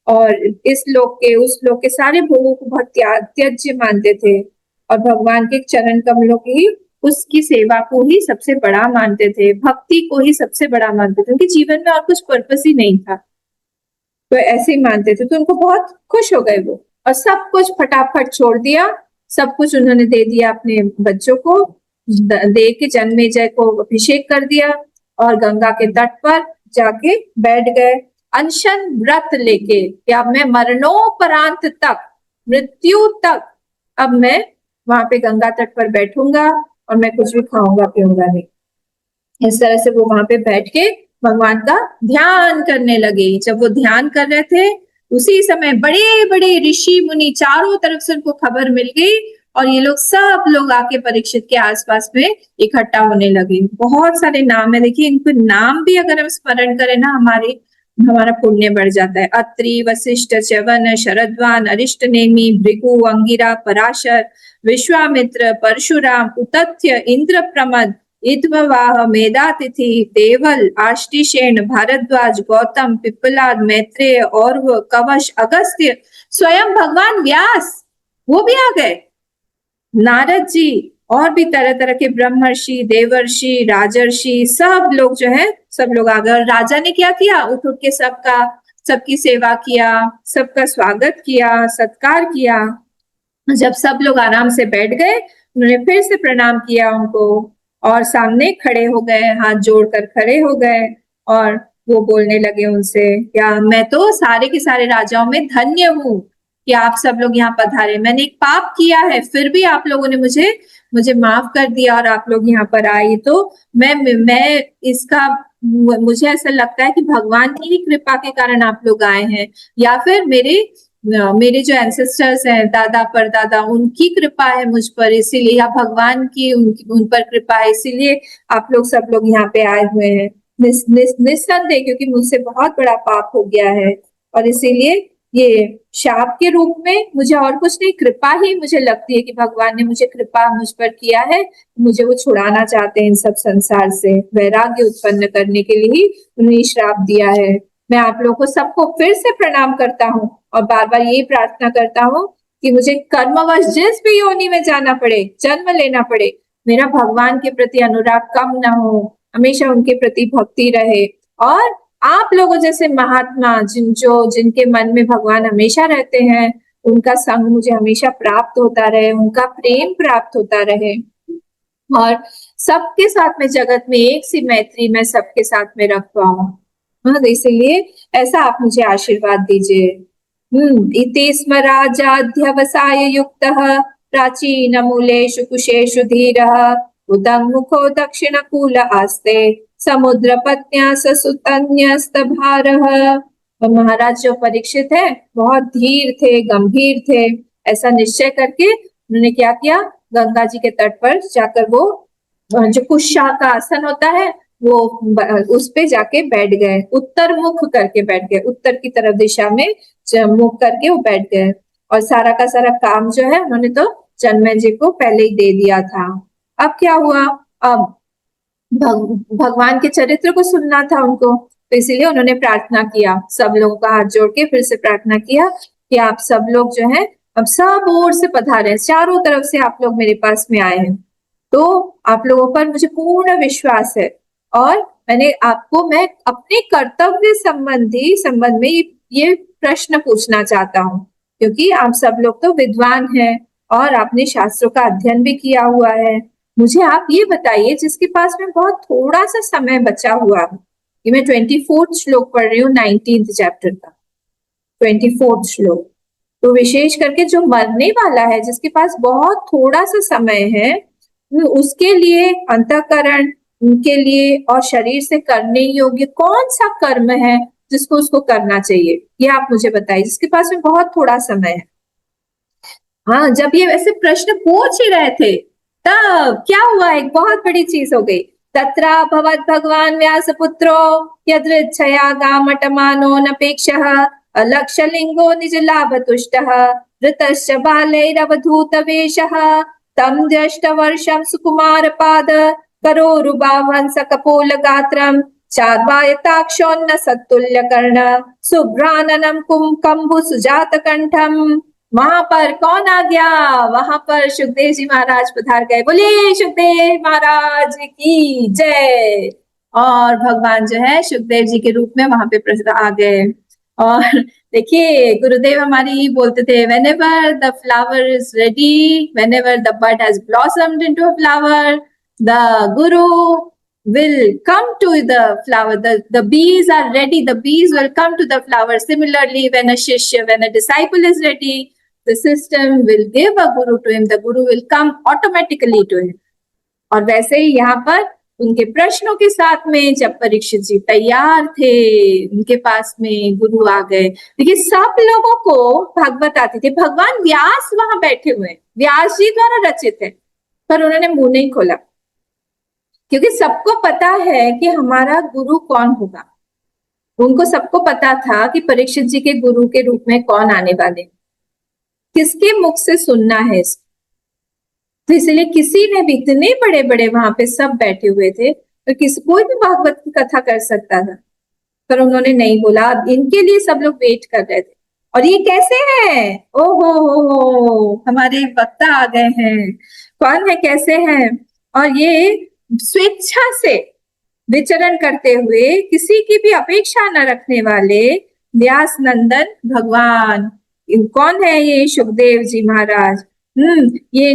और इस लोक के उस लोक के सारे भोगों को बहुत त्याज्य मानते थे, और भगवान के चरण कमलों की उसकी सेवा को ही सबसे बड़ा मानते थे, भक्ति को ही सबसे बड़ा मानते थे। उनके जीवन में और कुछ पर्पस ही नहीं था, तो ऐसे ही मानते थे। तो उनको बहुत खुश हो गए वो, और सब कुछ फटाफट छोड़ दिया, सब कुछ उन्होंने दे दिया अपने बच्चों को, दे के जन्मेजय को अभिषेक कर दिया, और गंगा के तट पर जाके बैठ गए अनशन व्रत लेके, कि अब मैं मरणोपरांत तक, मृत्यु तक अब मैं वहां पे गंगा तट पर बैठूंगा, और मैं कुछ भी खाऊंगा पीऊंगा नहीं। इस तरह से वो वहां पे बैठ के भगवान का ध्यान करने लगे। जब वो ध्यान कर रहे थे, उसी समय बड़े बड़े ऋषि मुनि चारों तरफ से उनको खबर मिल गई, और ये लोग सब लोग आके परीक्षित के आसपास में इकट्ठा होने लगे। बहुत सारे नाम है, देखिए इनको नाम भी अगर हम स्मरण करें ना, हमारा पुण्य बढ़ जाता है। अत्रि, वशिष्ठ, च्यवन, शरद्वान, अरिष्ट नेमि, भृगु, अंगिरा, पराशर, विश्वामित्र, परशुराम, उतथ्य, इंद्र प्रमद, इत्ववाह, मेधातिथि, देवल, आष्टिशेन, भारद्वाज, गौतम, पिप्पलाद, मैत्रेय, और्व, कवश, अगस्त्य, स्वयं भगवान व्यास वो भी आ गए, नारद जी, और भी तरह तरह के ब्रह्मर्षि, देवर्षि, राजर्षि, सब लोग जो है सब लोग आ गए। और राजा ने क्या किया, उठ उठ के सबकी सेवा किया, सबका स्वागत किया, सत्कार किया। जब सब लोग आराम से बैठ गए, उन्होंने फिर से प्रणाम किया उनको, और सामने खड़े हो गए, हाथ जोड़कर खड़े हो गए, और वो बोलने लगे उनसे, क्या मैं तो सारे के सारे राजाओं में धन्य हूँ कि आप सब लोग यहाँ पधारे। मैंने एक पाप किया है, फिर भी आप लोगों ने मुझे माफ कर दिया, और आप लोग यहाँ पर आए, तो मैं इसका मुझे ऐसा लगता है कि भगवान की ही कृपा के कारण आप लोग आए हैं, या फिर मेरे जो एंसेस्टर्स हैं, दादा परदादा, उनकी कृपा है मुझ पर, इसीलिए, या भगवान की उन पर कृपा है, इसीलिए आप लोग सब लोग यहाँ पे आए हुए हैं। निस्संदेह, क्योंकि मुझसे बहुत बड़ा पाप हो गया है, और इसीलिए ये शाप के रूप में मुझे और कुछ नहीं, कृपा ही मुझे लगती है कि भगवान ने मुझे कृपा मुझ पर किया है, मुझे वो छुड़ाना चाहते हैं इन सब संसार से, वैराग्य उत्पन्न करने के लिए ही उन्हें श्राप दिया है। मैं आप लोगों को सबको फिर से प्रणाम करता हूँ, और बार बार यही प्रार्थना करता हूँ कि मुझे कर्मवश जिस भी योनि में जाना पड़े, जन्म लेना पड़े, मेरा भगवान के प्रति अनुराग कम ना हो, हमेशा उनके प्रति भक्ति रहे, और आप लोगों जैसे महात्मा जिनके मन में भगवान हमेशा रहते हैं, उनका संग मुझे हमेशा प्राप्त होता रहे, उनका प्रेम प्राप्त होता रहे, और सबके साथ में जगत में एक सी मैत्री मैं सबके साथ में रख पाऊं। हाँ, इसलिए ऐसा आप मुझे आशीर्वाद दीजिए। इति स्म राजाध्यवसाय युक्तः प्राचीन मूलेषु कुशेषु धीरः उदङ्मुखो दक्षिणकूल आस्ते समुद्रपत्न्या ससुतन्यस्तभारः। महाराज जो परीक्षित है बहुत धीर थे, गंभीर थे, ऐसा निश्चय करके उन्होंने क्या किया, गंगा जी के तट पर जाकर वो जो कुशा का आसन होता है वो उस पे जाके बैठ गए, उत्तर मुख करके बैठ गए, उत्तर की तरफ दिशा में मुख करके वो बैठ गए, और सारा का सारा काम जो है उन्होंने तो जन्मेजय जी को पहले ही दे दिया था। अब क्या हुआ, अब भगवान के चरित्र को सुनना था उनको, तो इसीलिए उन्होंने प्रार्थना किया, सब लोगों का हाथ जोड़ के फिर से प्रार्थना किया कि आप सब लोग जो है अब सब ओर से पधारे, चारों तरफ से आप लोग मेरे पास में आए हैं, तो आप लोगों पर मुझे पूर्ण विश्वास है, और मैं अपने कर्तव्य संबंध में ये प्रश्न पूछना चाहता हूँ, क्योंकि आप सब लोग तो विद्वान हैं और आपने शास्त्रों का अध्ययन भी किया हुआ है। मुझे आप ये बताइए, जिसके पास में बहुत थोड़ा सा समय बचा हुआ है, कि मैं 24th श्लोक पढ़ रही हूँ 19th चैप्टर का 24th श्लोक, तो विशेष करके जो मरने वाला है, जिसके पास बहुत थोड़ा सा समय है, उसके लिए अंतःकरण, उनके लिए और शरीर से करने योग्य कौन सा कर्म है जिसको उसको करना चाहिए, ये आप मुझे बताइए, जिसके पास में बहुत थोड़ा समय है। हाँ, जब ये ऐसे प्रश्न पूछ ही रहे थे, तब क्या हुआ, एक बहुत बड़ी चीज हो गई। तत्रा भवद् भगवान् व्यासपुत्रो यदृच्छया गामटमानो नपेक्षः अलक्षलिङ्गो निजलाभतुष्टः ऋतश्च बालैरवधूतवेषः तं दष्टवर्षं सुकुमारपाद करोरुबाहंस कपोलगात्रं चार्वायताक्षोन्न सत्तुल्यकर्ण शुभ्राननं कंबु सुजातकंठम। वहां पर कौन आ गया? वहां पर सुखदेव जी महाराज पधार गए। बोलिए सुखदेव महाराज की जय। और भगवान जो है सुखदेव जी के रूप में वहां पे आ गए। और देखिए गुरुदेव हमारी बोलते थे, whenever the flower is ready, whenever the bud has blossomed into a flower, the guru will come to the flower. The bees are ready. The bees will come to the flower. Similarly, when a disciple is ready, the system will give a guru to him. The guru will come automatically to him. और वैसे ही यहाँ पर उनके प्रश्नों के साथ में जब परीक्षित जी तैयार थे, उनके पास में गुरु आ गए। देखिए सब लोगों को भागवत आती थी। भगवान व्यास वहां बैठे हुए, व्यास जी द्वारा रचित है, पर उन्होंने मुंह नहीं खोला, क्योंकि सबको पता है कि हमारा गुरु कौन होगा। उनको सबको पता था कि परीक्षित जी के गुरु के रूप में कौन आने वाले, किसके मुख से सुनना है इसको। तो इसलिए किसी ने भी, इतने बड़े बड़े वहां पे सब बैठे हुए थे, तो कोई भी भागवत की कथा कर सकता था, पर उन्होंने नहीं बोला। इनके लिए सब लोग वेट कर रहे थे। और ये कैसे हैं? हो हमारे वक्ता आ गए हैं। कौन है, कैसे हैं? और ये स्वेच्छा से विचरण करते हुए, किसी की भी अपेक्षा न रखने वाले व्यास नंदन भगवान। कौन है ये? सुखदेव जी महाराज। ये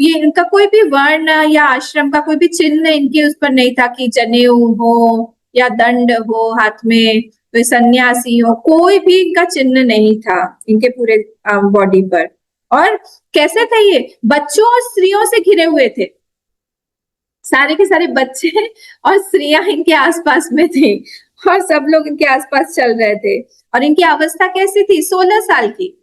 इनका कोई भी वर्ण या आश्रम का कोई भी चिन्ह इनके उस पर नहीं था कि जनेऊ हो या दंड हो हाथ में, तो सन्यासी हो, कोई भी इनका चिन्ह नहीं था इनके पूरे बॉडी पर। और कैसे थे ये? बच्चों और स्त्रियों से घिरे हुए थे। सारे के सारे बच्चे और स्त्रियां इनके आसपास में थे, और सब लोग इनके आसपास चल रहे थे। और इनकी अवस्था कैसी थी? 16 साल की,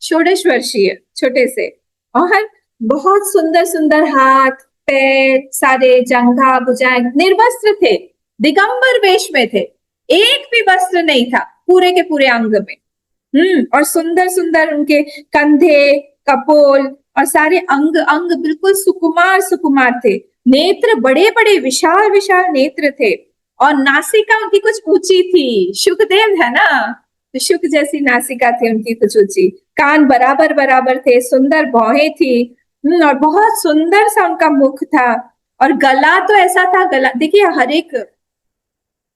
षोडश वर्षीय, छोटे से। और बहुत सुंदर सुंदर हाथ पैर, सारे जंघा भुजाएं, निर्वस्त्र थे, दिगंबर वेश में थे, एक भी वस्त्र नहीं था पूरे के पूरे अंग में। और सुंदर सुंदर उनके कंधे, कपोल और सारे अंग अंग बिल्कुल सुकुमार सुकुमार थे। नेत्र बड़े बड़े विशाल विशाल नेत्र थे, और नासिका उनकी कुछ ऊंची थी। शुकदेव है ना, तो शुक जैसी नासिका थी उनकी कुछ ऊंची। कान बराबर बराबर थे, सुंदर भौहें थी, और बहुत सुंदर सा उनका मुख था। और गला तो ऐसा था, गला देखिए, हर एक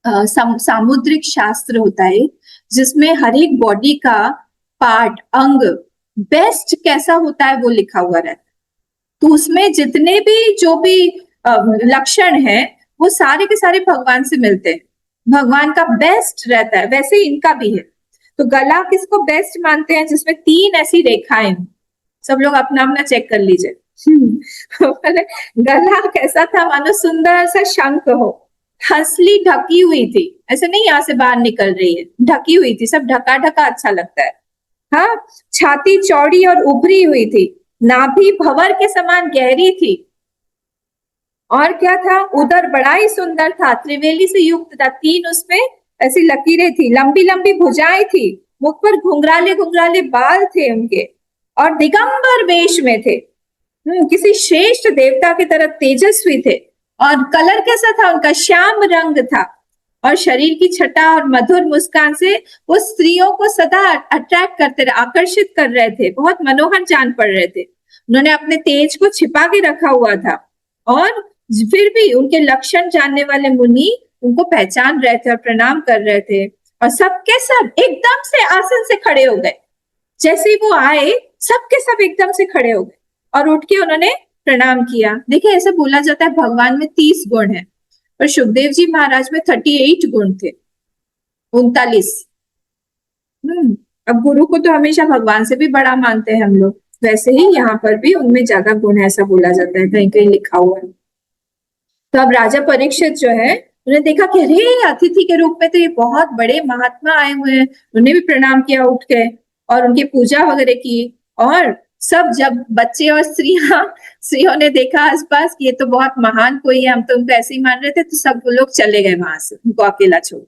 सामुद्रिक शास्त्र होता है जिसमें हर एक बॉडी का पार्ट, अंग बेस्ट कैसा होता है वो लिखा हुआ रहता है। तो उसमें जितने भी जो भी लक्षण है वो सारे के सारे भगवान से मिलते हैं, भगवान का बेस्ट रहता है। वैसे ही इनका भी है। तो गला किसको बेस्ट मानते हैं? जिसमें 3 ऐसी रेखाएं। सब लोग अपना अपना चेक कर लीजिए। गला कैसा था? मानो सुंदर सा शंख हो, हंसली ढकी हुई थी, ऐसे नहीं यहाँ से बाहर निकल रही है, ढकी हुई थी। सब ढका ढका अच्छा लगता है। हाँ, छाती चौड़ी और उभरी हुई थी, नाभि भंवर के समान गहरी थी। और क्या था? उदर बड़ा ही सुंदर था, त्रिवेली से युक्त था, 3 उसमें ऐसी लकीरें थी, लंबी लंबी भुजाएं थी, मुख पर घुंघराले घुंघराले बाल थे उनके, और दिगंबर वेश में थे। किसी श्रेष्ठ देवता की तरह तेजस्वी थे। और कलर कैसा था उनका? श्याम रंग था। और शरीर की छटा और मधुर मुस्कान से वो स्त्रियों को सदा अट्रैक्ट करते रहे, आकर्षित कर रहे थे, बहुत मनोहर जान पड़ रहे थे। उन्होंने अपने तेज को छिपा के रखा हुआ था, और फिर भी उनके लक्षण जानने वाले मुनि उनको पहचान रहे थे और प्रणाम कर रहे थे। और सबके सब एकदम से आसन से खड़े हो गए। जैसे ही वो आए, सबके सब एकदम से खड़े हो गए और उठ के उन्होंने प्रणाम किया। देखिए, ऐसा बोला जाता है भगवान में 30 गुण है, पर सुखदेव जी महाराज में 38 गुण थे, 39। अब गुरु को तो हमेशा भगवान से भी बड़ा मानते हैं हम लोग, वैसे ही यहाँ पर भी उनमें ज्यादा गुण है, ऐसा बोला जाता है, कहीं कहीं लिखा हुआ है। तो अब राजा परीक्षित जो है, उन्हें देखा कि अरे अतिथि के रूप में तो ये बहुत बड़े महात्मा आए हुए हैं। उन्हें भी प्रणाम किया उठ के, और उनकी पूजा वगैरह की, और सब जब बच्चे और स्त्रियों ने देखा आसपास कि ये तो बहुत महान कोई है, हम तो उनको ऐसे ही मान रहे थे, तो सब लोग चले गए वहां से, उनको अकेला छोड़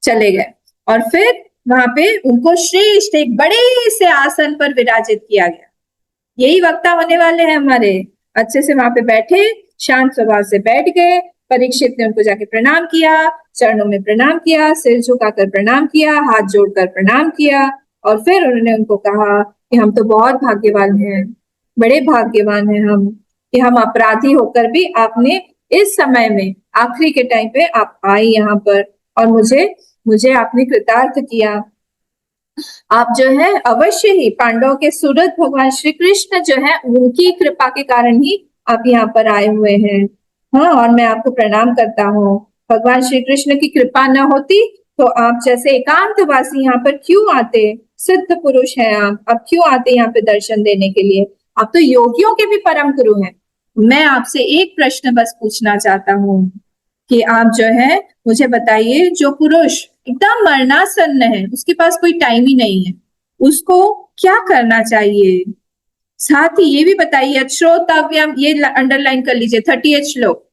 चले गए। और फिर वहां पे उनको श्रेष्ठ एक बड़े से आसन पर विराजित किया गया। यही वक्ता होने वाले हैं हमारे। अच्छे से वहां पे बैठे, शांत स्वभाव से बैठ गए। परीक्षित ने उनको जाके प्रणाम किया, चरणों में प्रणाम किया, सिर झुकाकर प्रणाम किया, हाथ जोड़कर प्रणाम किया, और फिर उन्होंने उनको कहा कि हम तो बहुत भाग्यवान हैं, बड़े भाग्यवान हैं हम, कि हम अपराधी होकर भी आपने इस समय में आखिरी के टाइम पे आप आए यहाँ पर, और मुझे आपने कृतार्थ किया। आप जो है अवश्य ही पांडवों के सूरत भगवान श्री कृष्ण जो है उनकी कृपा के कारण ही आप यहाँ पर आए हुए हैं। हाँ, और मैं आपको प्रणाम करता हूँ। भगवान श्री कृष्ण की कृपा न होती तो आप जैसे एकांतवासी यहाँ पर क्यों आते? सिद्ध पुरुष हैं आप, क्यों आते यहाँ पे दर्शन देने के लिए? आप तो योगियों के भी परम गुरु हैं। मैं आपसे एक प्रश्न बस पूछना चाहता हूँ कि आप जो है मुझे बताइए, जो पुरुष एकदम मरणासन्न है, उसके पास कोई टाइम ही नहीं है, उसको क्या करना चाहिए? साथ ही ये भी बताइए, यत् श्रोतव्यम, ये अंडरलाइन कर लीजिए 38 श्लोक,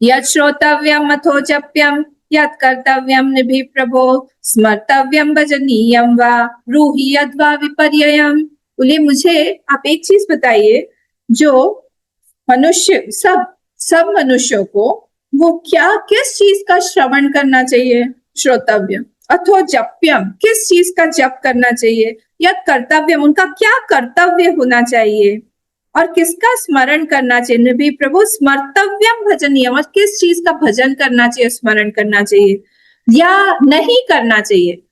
यत् श्रोतव्यम अथो जप्यम यत् कर्तव्यम निभि प्रभो स्मर्तव्यम भजनीयम वा ब्रूहि यद्वा विपर्ययम। बोले मुझे आप एक चीज बताइए, जो मनुष्य सब मनुष्यों को वो क्या किस चीज का श्रवण करना चाहिए? श्रोतव्यम अथवा जप्यम, किस चीज का जप करना चाहिए? या कर्तव्यम, उनका क्या कर्तव्य होना चाहिए? और किसका स्मरण करना चाहिए? निभि प्रभु स्मर्तव्यम भजनीयम, किस चीज का भजन करना चाहिए, स्मरण करना चाहिए या नहीं करना चाहिए?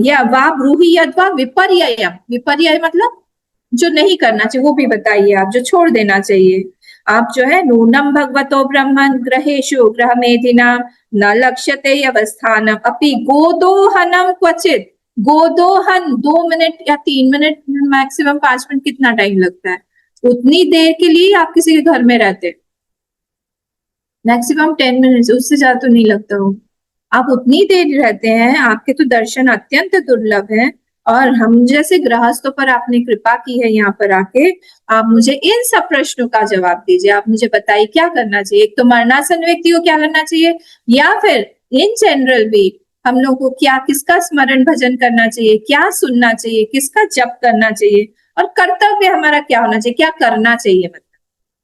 या वा ब्रूहि यद्वा विपर्ययम, विपर्यय मतलब जो नहीं करना चाहिए वो भी बताइए आप, जो छोड़ देना चाहिए। आप जो है नूनम भगवतो ब्रह्मन् ग्रहेषु ग्रह मेधिनाम न लक्ष्यते अवस्थानम अपि गोदोहनम क्वचित। गोदोहन 2 मिनट या 3 मिनट, मैक्सिमम 5 मिनट, कितना टाइम लगता है? उतनी देर के लिए आप किसी के घर में रहते, मैक्सिमम 10 मिनट, उससे ज्यादा तो नहीं लगता हो। आप उतनी देर रहते हैं, आपके तो दर्शन अत्यंत दुर्लभ हैं, और हम जैसे गृहस्थों पर आपने कृपा की है यहाँ पर आके। आप मुझे इन सब प्रश्नों का जवाब दीजिए। आप मुझे बताइए क्या करना चाहिए? एक तो मरणासन व्यक्ति को क्या करना चाहिए, या फिर इन जनरल भी हम लोग को क्या, किसका स्मरण भजन करना चाहिए, क्या सुनना चाहिए, किसका जप करना चाहिए, और कर्तव्य हमारा क्या होना चाहिए, क्या करना चाहिए? मतलब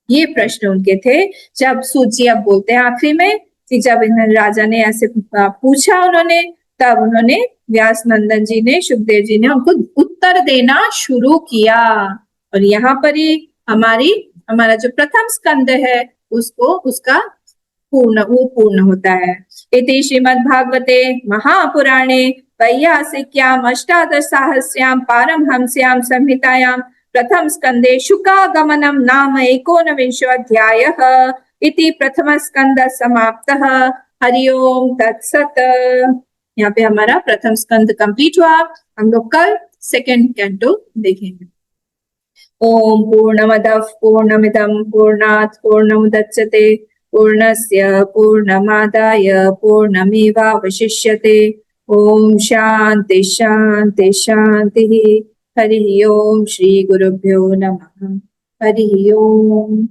ये प्रश्न उनके थे। जब सूत जी अब बोलते हैं आखिरी में कि जब इन राजा ने ऐसे पूछा उन्होंने, तब उन्होंने व्यास नंदन जी ने, सुखदेव जी ने उनको उत्तर देना शुरू किया। और यहाँ पर ही हमारा जो प्रथम स्कंद है उसका पूर्ण होता है। इति श्रीमद्भागवते महापुराणे वैयासिक्याम अष्टादश साहस्र्याम पारमहंस्याम संहितायाम प्रथम स्कंदे शुकागमनम नाम 19 अध्यायः इति प्रथम स्कंद समाप्तः। हरि ओम तत्सत। यहाँ पे हमारा प्रथम स्कंद कंप्लीट हुआ। हम लोग कल सेकंड कैंटो देखेंगे। ओम पूर्णमदः पूर्णमिदं पूर्णात् पूर्णमुदच्यते पूर्णस्य पूर्णमादाय पूर्णमेवावशिष्यते। ओम शांति शांति शांति। हरि ओम। श्री गुरुभ्यो नमः। हरि ओम।